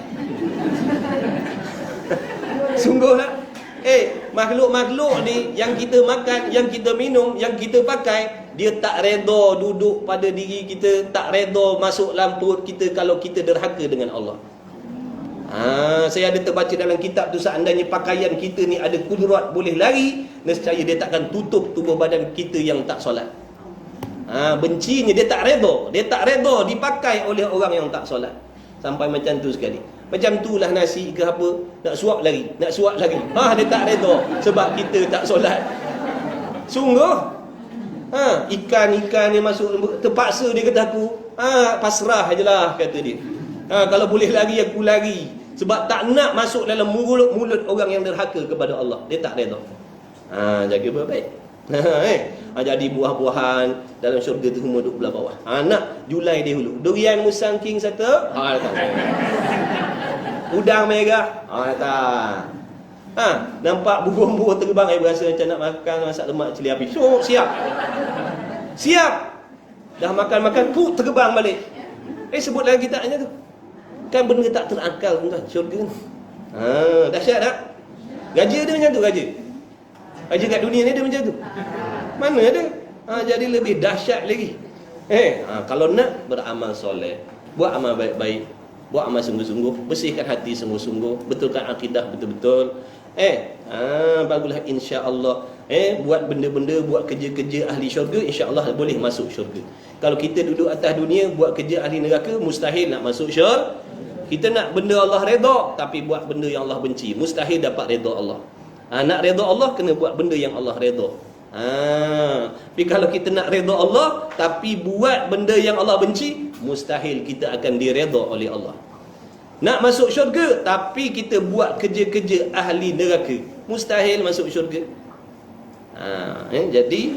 Sungguhlah. Makhluk-makhluk ni yang kita makan, yang kita minum, yang kita pakai, dia tak reda duduk pada diri kita, tak reda masuk dalam perut kita kalau kita derhaka dengan Allah. Saya ada terbaca dalam kitab tu, seandainya pakaian kita ni ada kudrat boleh lari, nescaya dia takkan tutup tubuh badan kita yang tak solat. Bencinya dia tak reda dipakai oleh orang yang tak solat. Sampai macam tu sekali. Macam itulah nasi ke apa, nak suap lagi. Dia tak reda sebab kita tak solat. Sungguh. Ikan-ikan dia masuk, terpaksa dia kata aku, pasrah je lah, kata dia. Kalau boleh lari, aku lari. Sebab tak nak masuk dalam mulut orang yang derhaka kepada Allah. Dia tak reda. Jaga baik-baik. Jadi buah-buahan dalam syurga tu semua duduk belah bawah. Nak julai dia dulu. Durian musang king satu, udang merah, datang. Nampak burung-burung terbang, berasa macam nak makan masak lemak cili api. So, siap. Dah makan-makan, terbang balik. Sebut dalam kitabnya tu. Kan benda tak terakal tuan, syurga ni. Dahsyat tak? Raja dia macam tu, raja kat dunia ni dia macam tu. Mana ada? Jadi lebih dahsyat lagi. Kalau nak beramal soleh, buat amal baik-baik, buat amal sungguh-sungguh, bersihkan hati sungguh-sungguh, betulkan akidah betul-betul. Bagulah insya-Allah. Buat benda-benda, buat kerja-kerja ahli syurga, insya-Allah boleh masuk syurga. Kalau kita duduk atas dunia buat kerja ahli neraka, mustahil nak masuk syurga. Kita nak benda Allah redha, tapi buat benda yang Allah benci, mustahil dapat redha Allah. Nak redha Allah, kena buat benda yang Allah redha. Tapi kalau kita nak redha Allah tapi buat benda yang Allah benci, mustahil kita akan diredha oleh Allah. Nak masuk syurga tapi kita buat kerja-kerja ahli neraka, mustahil masuk syurga. Jadi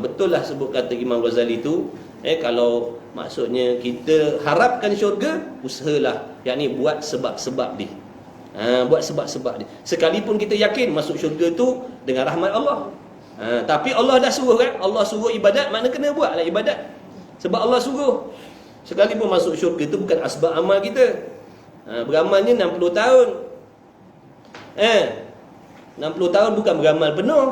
betul lah sebut kata Imam Ghazali tu, kalau maksudnya kita harapkan syurga, usahalah, yakni buat sebab-sebab dia. Buat sebab-sebab dia. Sekalipun kita yakin masuk syurga tu dengan rahmat Allah. Tapi Allah dah suruh kan? Allah suruh ibadat, makna kena buatlah ibadat. Sebab Allah suruh. Sekalipun masuk syurga tu bukan asbab amal kita. Beramalnya 60 tahun. 60 tahun bukan beramal penuh.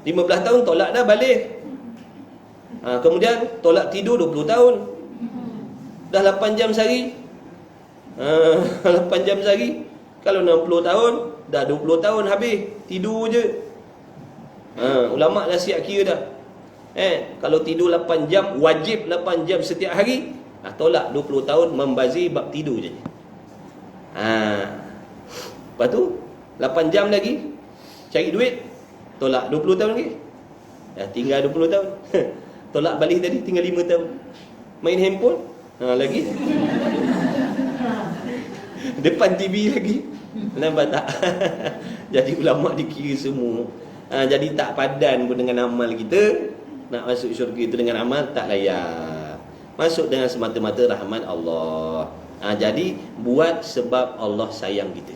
15 tahun tolak dah balik. Kemudian tolak tidur 20 tahun. Dah 8 jam sehari. 8 jam sehari. Kalau 60 tahun, dah 20 tahun habis. Tidur je. Ulama' dah siap kira dah. Kalau tidur 8 jam, wajib 8 jam setiap hari. Tolak 20 tahun membazir bab tidur je. Lepas tu 8 jam lagi cari duit, tolak 20 tahun lagi. Tinggal 20 tahun. Tolak balik tadi tinggal 5 tahun. Main handphone lagi. Depan TV lagi. Nampak tak? Jadi ulama' dikira semua. Jadi tak padan pun dengan amal kita. Nak masuk syurga itu dengan amal tak layak. Masuk dengan semata-mata rahmat Allah. Jadi buat sebab Allah sayang kita.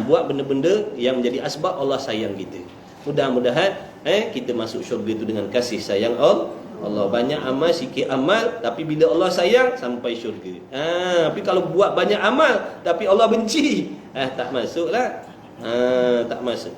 Buat benda-benda yang menjadi asbab Allah sayang kita. Mudah-mudahan kita masuk syurga itu dengan kasih sayang Allah. Banyak amal, sikit amal, tapi bila Allah sayang sampai syurga. Tapi kalau buat banyak amal tapi Allah benci, tak masuklah. Tak masuk.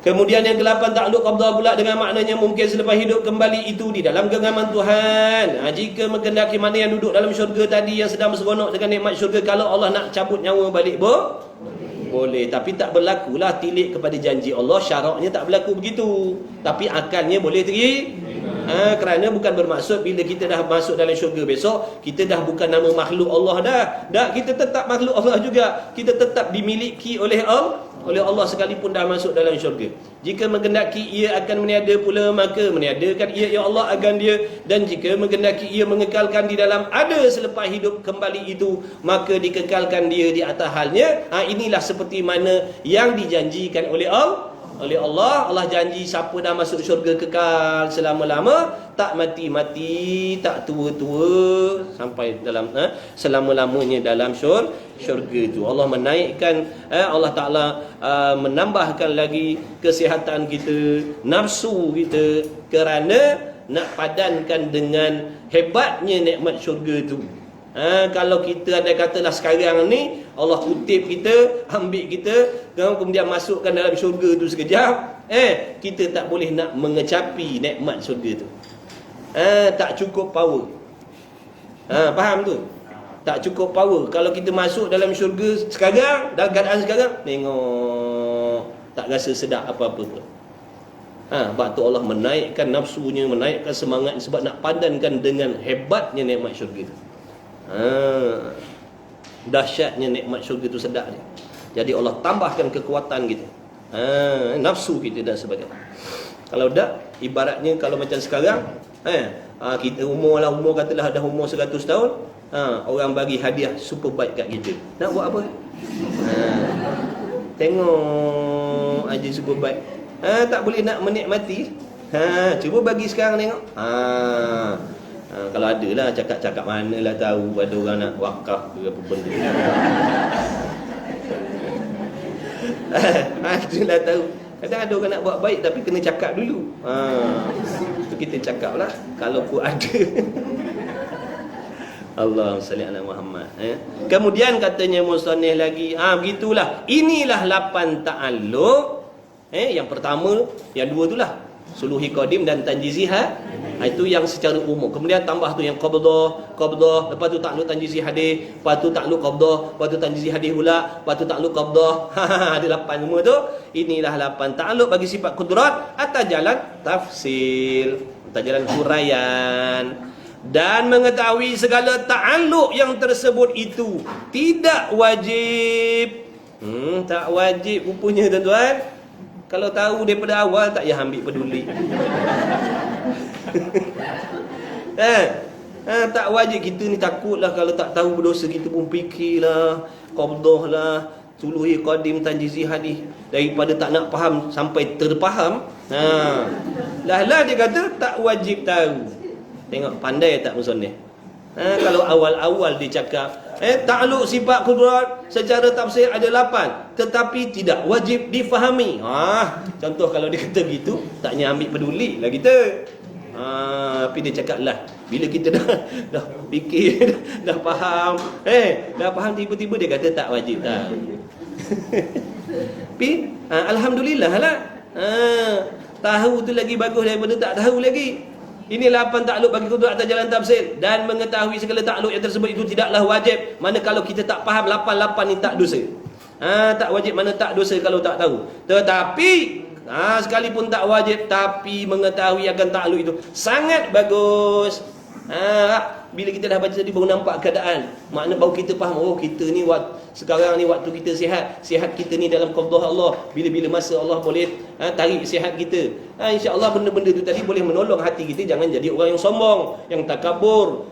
Kemudian yang ke-8, takluk qabdah pula dengan maknanya mungkin selepas hidup kembali itu di dalam genggaman Tuhan. Jika menghendaki mana yang duduk dalam syurga tadi yang sedang berseronok dengan nikmat syurga, kalau Allah nak cabut nyawa balik boleh. Tapi tak berlakulah tilik kepada janji Allah. Syaraknya tak berlaku begitu. Tapi akalnya boleh kerana bukan bermaksud bila kita dah masuk dalam syurga besok, kita dah bukan nama makhluk Allah dah. Kita tetap makhluk Allah juga. Kita tetap dimiliki oleh Allah sekalipun dah masuk dalam syurga. Jika menghendaki ia akan meniada pula, maka meniadakan ia ya Allah akan dia. Dan jika menghendaki ia mengekalkan di dalam ada selepas hidup kembali itu, maka dikekalkan dia di atas halnya. Inilah seperti mana yang dijanjikan oleh Allah. Allah janji siapa dah masuk syurga kekal selama-lama, tak mati-mati, tak tua-tua, sampai dalam selama-lamanya dalam syurga itu. Allah menaikkan, Allah Ta'ala menambahkan lagi kesihatan kita, nafsu kita, kerana nak padankan dengan hebatnya nikmat syurga itu. Kalau kita ada katalah sekarang ni Allah kutip kita, ambil kita, kemudian masukkan dalam syurga tu sekejap, kita tak boleh nak mengecapi nikmat syurga tu. Tak cukup power. Faham tu? Tak cukup power. Kalau kita masuk dalam syurga sekarang, dalam keadaan sekarang, tengok tak rasa sedap apa-apa pun. Sebab tu Allah menaikkan nafsunya, menaikkan semangatnya, sebab nak padankan dengan hebatnya nikmat syurga tu. Dahsyatnya nikmat syurga tu sedap dia. Jadi Allah tambahkan kekuatan kita, nafsu kita dan sebagainya. Kalau tak, ibaratnya kalau macam sekarang, kita umur katalah dah umur 100 tahun, orang bagi hadiah superbike kat kita, nak buat apa? Tengok aja superbike, tak boleh nak menikmati. Cuba bagi sekarang tengok. Kalau ada lah, cakap-cakap mana lah tahu ada orang nak wakaf ke apa benda. Itulah tahu. Kadang ada orang nak buat baik tapi kena cakap dulu. Itu kita cakap lah kalau pun ada. Allahumma salli ala Muhammad. Kemudian katanya musannif lagi, begitulah. Inilah 8 ta'alluq. Yang pertama, yang dua itulah suluhi qadim dan tanjiziha. Itu yang secara umum. Kemudian tambah tu yang qabdah, lepas tu takluk tanjizi hadis, lepas tu takluk qabdah, lepas tu tanjizi hadis pula, lepas tu takluk qabdah. Ada 8 semua tu. Inilah 8 takluk bagi sifat kudrat atas jalan tafsir, atas jalan huraian. Dan mengetahui segala ta'alluq yang tersebut itu tidak wajib. Tak wajib rupanya tuan-tuan. Kalau tahu daripada awal tak payah ambil peduli. Tak wajib. Kita ni takutlah kalau tak tahu berdosa, kita pun fikirlah, qabdah lah, suluhi qadim, tanjizi hadis, daripada tak nak faham sampai terfaham. Lah dia kata tak wajib tahu. Tengok pandai tak musannif. Kalau awal-awal dia cakap ta'alluq sifat kudrat secara tafsir ada 8 tetapi tidak wajib difahami. Contoh kalau dia kata gitu, taknya ambil peduli lah kita. Tapi dia cakap lah, bila kita dah fikir, dah faham, dah faham, tiba-tiba dia kata tak wajib tahu. Tapi alhamdulillah lah, tahu tu lagi bagus daripada tak tahu lagi. Ini 8 takluk bagi kudrat atas jalan tafsir. Dan mengetahui segala takluk yang tersebut itu tidaklah wajib. Mana kalau kita tak faham 8 ni tak dosa. Tak wajib mana tak dosa kalau tak tahu. Tetapi sekalipun tak wajib, tapi mengetahui akan takluk itu sangat bagus. Bila kita dah baca tadi baru nampak keadaan, makna baru kita faham, oh kita ni sekarang ni waktu kita sihat kita ni dalam qabdah Allah. Bila-bila masa Allah boleh tarik sihat kita. InsyaAllah benda-benda tu tadi boleh menolong hati kita jangan jadi orang yang sombong, yang takabur.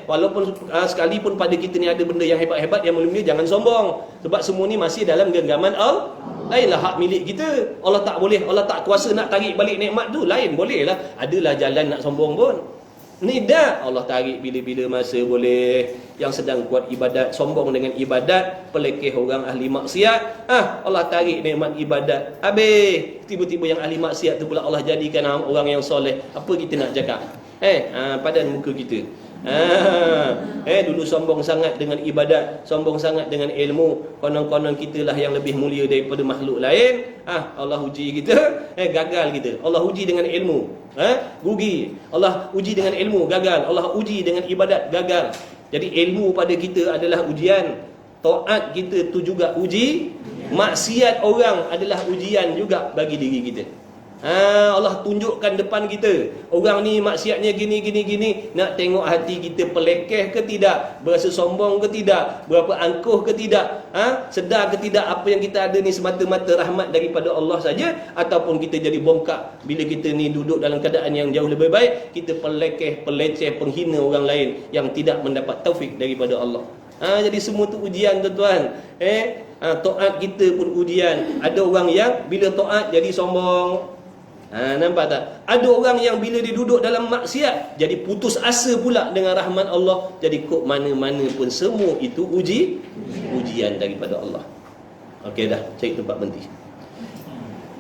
Walaupun sekalipun pada kita ni ada benda yang hebat-hebat, yang mulia-mulia, jangan sombong. Sebab semua ni masih dalam genggaman Allah. Lainlah hak milik kita. Allah tak boleh, Allah tak kuasa nak tarik balik nikmat tu. Lain boleh lah, adalah jalan nak sombong pun. Ni dah Allah tarik bila-bila masa boleh. Yang sedang kuat ibadat, sombong dengan ibadat, pelekeh orang ahli maksiat, Allah tarik nikmat ibadat. Habis tiba-tiba yang ahli maksiat tu pula Allah jadikan orang yang soleh. Apa kita nak cakap? Padan muka kita. Dulu sombong sangat dengan ibadat, sombong sangat dengan ilmu, konon-konon kita lah yang lebih mulia daripada makhluk lain. Allah uji kita, gagal kita. Allah uji dengan ilmu, rugi. Allah uji dengan ilmu, gagal. Allah uji dengan ibadat, gagal. Jadi ilmu pada kita adalah ujian, taat kita tu juga uji, maksiat orang adalah ujian juga bagi diri kita. Allah tunjukkan depan kita, orang ni maksiatnya gini. Nak tengok hati kita pelekeh ke tidak, berasa sombong ke tidak, berapa angkuh ke tidak, sedar ke tidak apa yang kita ada ni semata-mata rahmat daripada Allah saja, ataupun kita jadi bongkak bila kita ni duduk dalam keadaan yang jauh lebih baik, kita pelekeh, peleceh, penghina orang lain yang tidak mendapat taufik daripada Allah. Jadi semua tu ujian, tuan-tuan. Taat kita pun ujian. Ada orang yang bila taat jadi sombong. Nampak tak? Ada orang yang bila dia duduk dalam maksiat jadi putus asa pula dengan rahmat Allah. Jadi kok mana-mana pun semua itu ujian daripada Allah. Okey dah, cari tempat berhenti.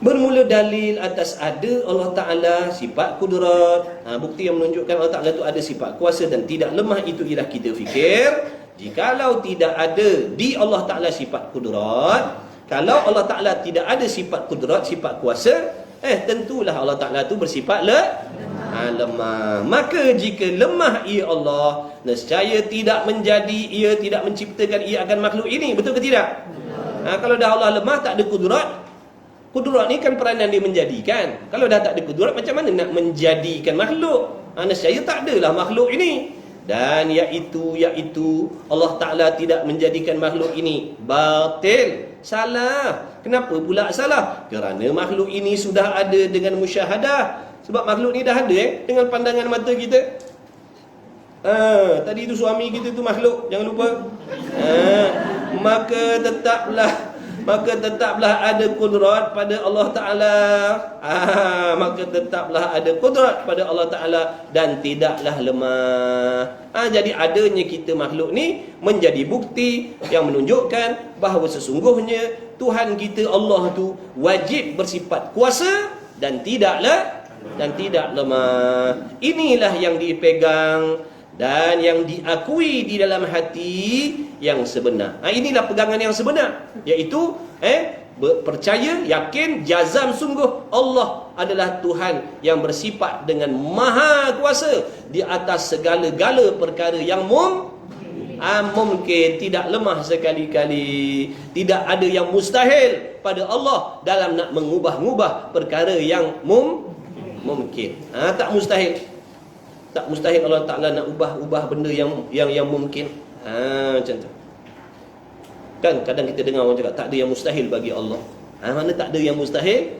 Bermula dalil atas ada Allah Ta'ala sifat kudrat. Bukti yang menunjukkan Allah Ta'ala itu ada sifat kuasa dan tidak lemah, itu ialah kita fikir, jikalau tidak ada di Allah Ta'ala sifat kudrat, kalau Allah Ta'ala tidak ada sifat kudrat, sifat kuasa, tentulah Allah Ta'ala itu bersifat lemah. Maka jika lemah ia Allah, nescaya tidak menjadi ia, tidak menciptakan ia akan makhluk ini. Betul ke tidak? Kalau dah Allah lemah, tak ada kudrat. Kudrat ni kan peranan dia menjadikan. Kalau dah tak ada kudrat, macam mana nak menjadikan makhluk? Nescaya tak adalah makhluk ini. Dan iaitu Allah Ta'ala tidak menjadikan makhluk ini. Batil, salah. Kenapa pula salah? Kerana makhluk ini sudah ada dengan musyahadah. Sebab makhluk ni dah ada dengan pandangan mata kita. Tadi itu suami kita tu makhluk, jangan lupa. Maka tetaplah ada kudrat pada Allah Ta'ala. Maka tetaplah ada kudrat pada Allah Ta'ala dan tidaklah lemah. Jadi adanya kita makhluk ni menjadi bukti yang menunjukkan bahawa sesungguhnya Tuhan kita Allah tu wajib bersifat kuasa dan tidak lemah. Inilah yang dipegang dan yang diakui di dalam hati yang sebenar. Inilah pegangan yang sebenar, iaitu percaya, yakin, jazam sungguh Allah adalah Tuhan yang bersifat dengan maha kuasa di atas segala-gala perkara yang mungkin, tidak lemah sekali-kali. Tidak ada yang mustahil pada Allah dalam nak mengubah-ubah perkara yang mungkin. Tak mustahil. Tak mustahil Allah Ta'ala nak ubah benda yang mungkin. Macam tu. Kan kadang kita dengar orang cakap tak ada yang mustahil bagi Allah. Mana tak ada yang mustahil?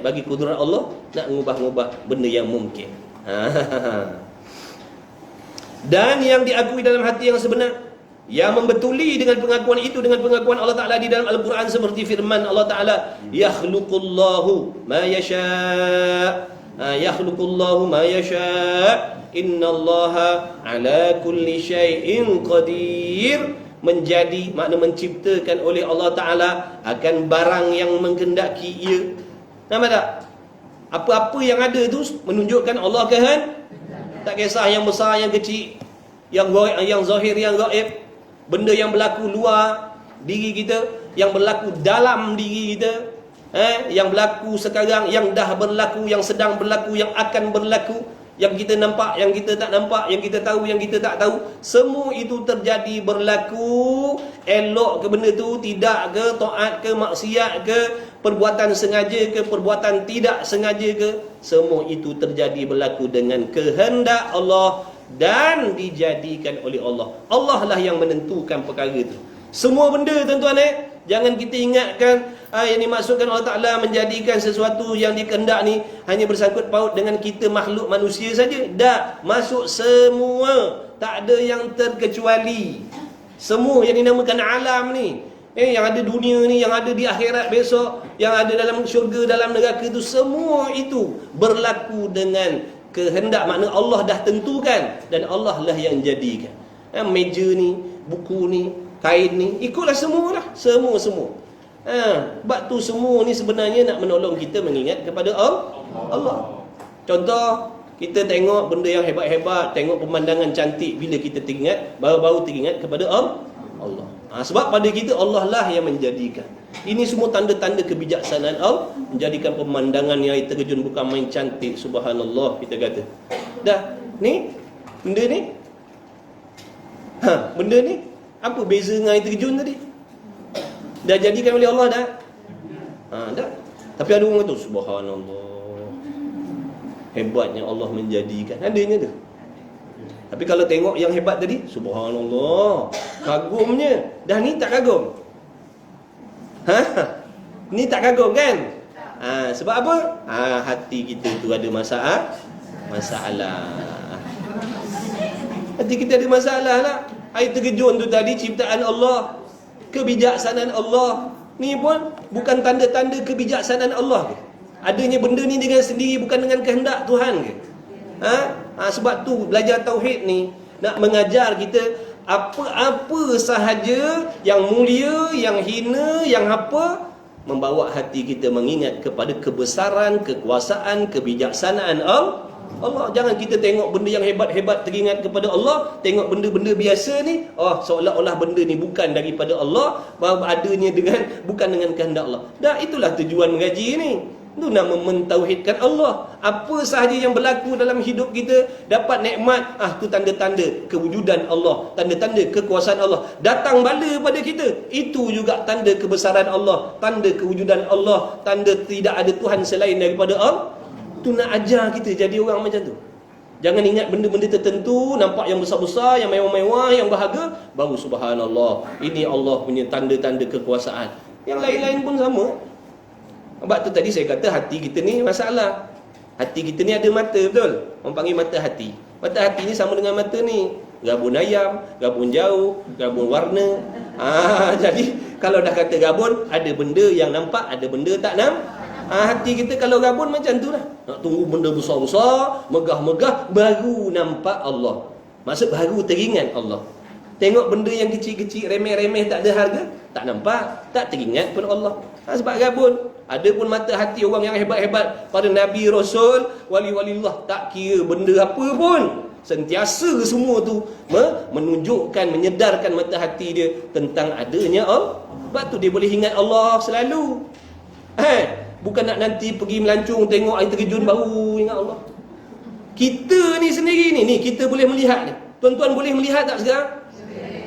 Bagi kudrat Allah nak mengubah benda yang mungkin. Dan yang diakui dalam hati yang sebenar, yang membetuli dengan pengakuan itu, dengan pengakuan Allah Ta'ala di dalam Al-Quran, seperti firman Allah Ta'ala, yakhluqullahu ma yasha', yakhluqullahu ma yasha', innallaha ala kulli syai'in qadir. Menjadi, makna menciptakan oleh Allah Ta'ala akan barang yang menghendaki ia. Nampak tak? Apa-apa yang ada tu menunjukkan Allah tak kisah yang besar, yang kecil, yang zahir, yang gaib. Benda yang berlaku luar diri kita, yang berlaku dalam diri kita, yang berlaku sekarang, yang dah berlaku, yang sedang berlaku, yang akan berlaku, yang kita nampak, yang kita tak nampak, yang kita tahu, yang kita tak tahu. Semua itu terjadi, berlaku. Elok ke benda tu, tidak ke, taat ke, maksiat ke, perbuatan sengaja ke, perbuatan tidak sengaja ke, semua itu terjadi, berlaku dengan kehendak Allah dan dijadikan oleh Allah. Allah lah yang menentukan perkara itu. Semua benda, tuan-tuan, jangan kita ingatkan yang dimaksudkan Allah Ta'ala menjadikan sesuatu yang dikehendak ni hanya bersangkut paut dengan kita makhluk manusia saja. Tak, masuk semua, tak ada yang terkecuali. Semua yang dinamakan alam ni, yang ada dunia ni, yang ada di akhirat besok, yang ada dalam syurga, dalam neraka itu, semua itu berlaku dengan kehendak. Makna Allah dah tentukan dan Allah lah yang jadikan. Meja ni, buku ni, kain ni, ikutlah semua lah. Semua. Sebab tu semua ni sebenarnya nak menolong kita mengingat kepada Allah. Contoh, Kita tengok benda yang hebat-hebat, tengok pemandangan cantik, bila kita teringat, baru-baru teringat kepada Allah. Sebab pada kita Allah lah yang menjadikan. Ini semua tanda-tanda kebijaksanaan Allah, menjadikan pemandangan yang air terjun bukan main cantik, subhanallah kita kata. Dah, ni benda ni benda ni apa beza dengan air terjun tadi? Dah jadikan oleh Allah dah? Dah. Tapi ada orang kata subhanallah, hebatnya Allah menjadikan. Adanya tu. Tapi kalau tengok yang hebat tadi, subhanallah, kagumnya. Dah ni tak kagum. Ni tak kagum kan? Sebab apa? Hati kita tu ada masalah. Hati kita ada masalah lah. Air terjun tu tadi ciptaan Allah, kebijaksanaan Allah. Ni pun bukan tanda-tanda kebijaksanaan Allah ke? Adanya benda ni dengan sendiri, bukan dengan kehendak Tuhan ke? Sebab tu belajar tauhid ni nak mengajar kita apa-apa sahaja yang mulia, yang hina, yang apa, membawa hati kita mengingat kepada kebesaran, kekuasaan, kebijaksanaan Allah. Jangan kita tengok benda yang hebat-hebat teringat kepada Allah, tengok benda-benda biasa ni, seolah-olah benda ni bukan daripada Allah, adanya bukan dengan kehendak Allah. Dah, itulah tujuan mengaji ni. Itu nama mentauhidkan Allah. Apa sahaja yang berlaku dalam hidup kita, dapat nikmat, tu tanda-tanda kewujudan Allah, tanda-tanda kekuasaan Allah. Datang bala pada kita, itu juga tanda kebesaran Allah, tanda kewujudan Allah, tanda tidak ada Tuhan selain daripada Allah. Itu nak ajar kita jadi orang macam tu. Jangan ingat benda-benda tertentu, nampak yang besar-besar, yang mewah-mewah, yang bahagia, baru subhanallah, ini Allah punya tanda-tanda kekuasaan. Yang lain-lain pun sama. Sebab tu tadi saya kata hati kita ni masalah. Hati kita ni ada mata, betul? Orang panggil mata hati. Mata hati ni sama dengan mata ni. Gabun ayam, gabun jauh, gabun warna. Jadi kalau dah kata gabun, ada benda yang nampak, ada benda tak nampak. Hati kita kalau gabun macam tu lah. Nak tunggu benda besar-besar, megah-megah, baru nampak Allah. Maksud baru teringat Allah. Tengok benda yang kecil-kecil, remeh-remeh, tak ada harga, tak nampak, tak teringat pun Allah. Sebab gabun. Ada pun mata hati orang yang hebat-hebat, pada Nabi, Rasul, wali-walillah, tak kira benda apa pun, sentiasa semua tu menunjukkan, menyedarkan mata hati dia tentang adanya Allah. Sebab tu dia boleh ingat Allah selalu. Bukan nak nanti pergi melancong tengok air terjun baru ingat Allah. Kita ni sendiri ni kita boleh melihat ni. Tuan-tuan boleh melihat tak sekarang?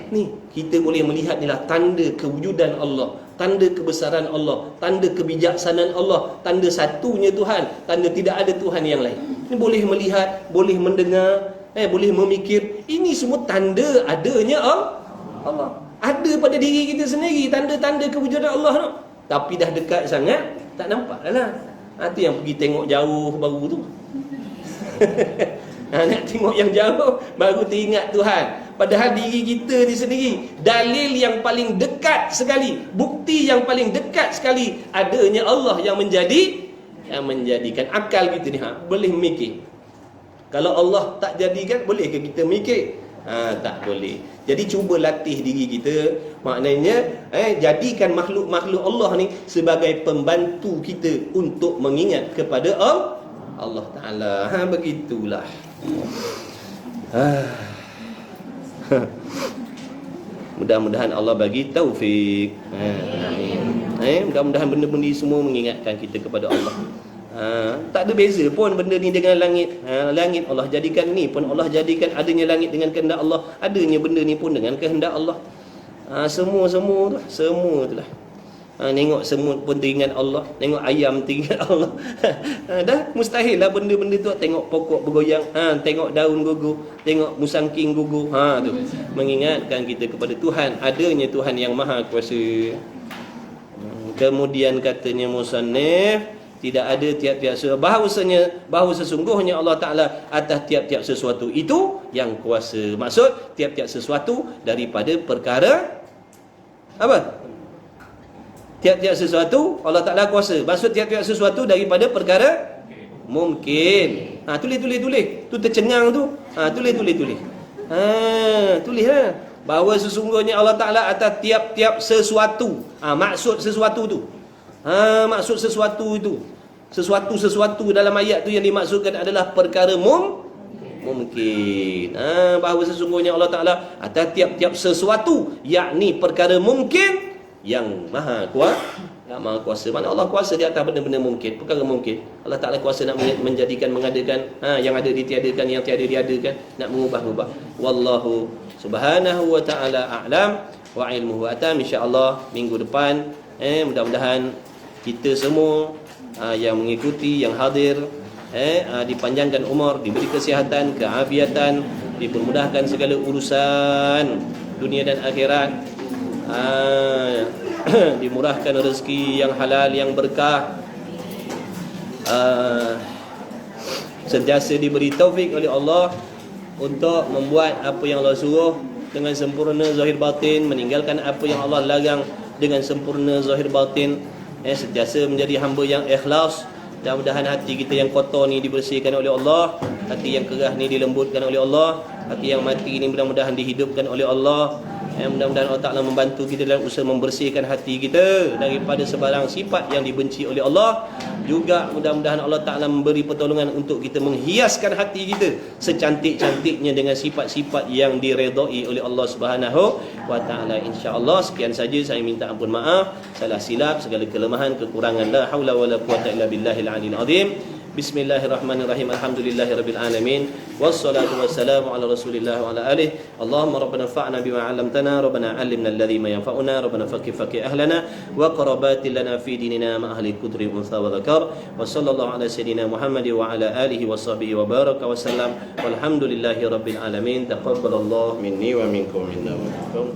Ni kita boleh melihat ni lah tanda kewujudan Allah, tanda kebesaran Allah, tanda kebijaksanaan Allah, tanda satunya Tuhan, tanda tidak ada Tuhan yang lain. Ini boleh melihat, boleh mendengar, boleh memikir. Ini semua tanda adanya Allah. Ada pada diri kita sendiri tanda-tanda kewujudan Allah tu. Tapi dah dekat sangat, tak nampak dah lah. Itu yang pergi tengok jauh baru tu. Nak tengok yang jauh, baru teringat Tuhan. Padahal diri kita ni sendiri, dalil yang paling dekat sekali, bukti yang paling dekat sekali adanya Allah yang menjadikan akal kita ni boleh mikir. Kalau Allah tak jadikan, boleh ke kita mikir? Tak boleh. Jadi cuba latih diri kita. Maknanya jadikan makhluk-makhluk Allah ni sebagai pembantu kita untuk mengingat kepada Allah Ta'ala. Begitulah. Mudah-mudahan Allah bagi taufik. Mudah-mudahan benda-benda semua mengingatkan kita kepada Allah. Tak ada beza pun benda ni dengan langit. Langit Allah jadikan ni pun Allah jadikan, adanya langit dengan kehendak Allah, adanya benda ni pun dengan kehendak Allah. Semua tu lah. Tengok semut pun teringat Allah, tengok ayam teringat Allah. Dah mustahil lah benda-benda tu. Tengok pokok bergoyang, tengok daun gugur, tengok musangking gugur, tu mengingatkan kita kepada Tuhan, adanya Tuhan yang maha kuasa. Kemudian katanya musannif, tidak ada tiap-tiap bahawa sesungguhnya Allah Ta'ala atas tiap-tiap sesuatu itu yang kuasa. Maksud tiap-tiap sesuatu daripada perkara apa? Tiap-tiap sesuatu Allah Ta'ala kuasa. Maksud tiap-tiap sesuatu daripada perkara mungkin. Tulis. Tu tercengang tu. Tulis. Tulis lah. Bahawa sesungguhnya Allah Ta'ala atas tiap-tiap sesuatu. Maksud sesuatu tu. Maksud sesuatu itu. Sesuatu-sesuatu dalam ayat tu yang dimaksudkan adalah perkara mungkin. Bahawa sesungguhnya Allah Ta'ala atas tiap-tiap sesuatu, yakni perkara mungkin yang maha kuasa. Mana Allah kuasa di atas benda-benda mungkin, perkara mungkin. Allah Ta'ala kuasa nak menjadikan, mengadakan yang ada ditiadakan, yang tiada diadakan, nak mengubah-ubah. Wallahu subhanahu wa ta'ala a'lam wa ilmuhu atam. InsyaAllah minggu depan mudah-mudahan kita semua yang mengikuti, yang hadir, dipanjangkan umur, diberi kesihatan, keafiatan, dipermudahkan segala urusan dunia dan akhirat, dimurahkan rezeki yang halal, yang berkah, sentiasa diberi taufik oleh Allah untuk membuat apa yang Allah suruh dengan sempurna zahir batin, meninggalkan apa yang Allah larang dengan sempurna zahir batin, sentiasa menjadi hamba yang ikhlas. Mudah-mudahan hati kita yang kotor ni dibersihkan oleh Allah, hati yang kerah ni dilembutkan oleh Allah, hati yang mati ni mudah-mudahan dihidupkan oleh Allah. Mudah-mudahan Allah Ta'ala membantu kita dalam usaha membersihkan hati kita daripada sebarang sifat yang dibenci oleh Allah. Juga mudah-mudahan Allah Ta'ala memberi pertolongan untuk kita menghiaskan hati kita secantik-cantiknya dengan sifat-sifat yang diredai oleh Allah Subhanahu wa Ta'ala. InsyaAllah sekian saja. Saya minta ampun maaf, salah silap, segala kelemahan, kekurangan. La haula wa la quwata illa billahil aliyil azim. Bismillahirrahmanirrahim. Alhamdulillahirabbil alamin. Wassalatu wassalamu ala Rasulillah wa ala alihi. Allahumma rabbana fa'na bima 'allamtana, rabbana 'allimna alladhi ma yanfa'una, rabbana faqih ahlana wa qarabatil lana fi dinina ma ahli kudri unsa wa dzakar. Wa sallallahu ala sayidina Muhammad wa ala alihi wa sahbihi wa baraka wa sallam. Walhamdulillahirabbil alamin. Taqabbalallahu minni wa minkum minna wa minkum.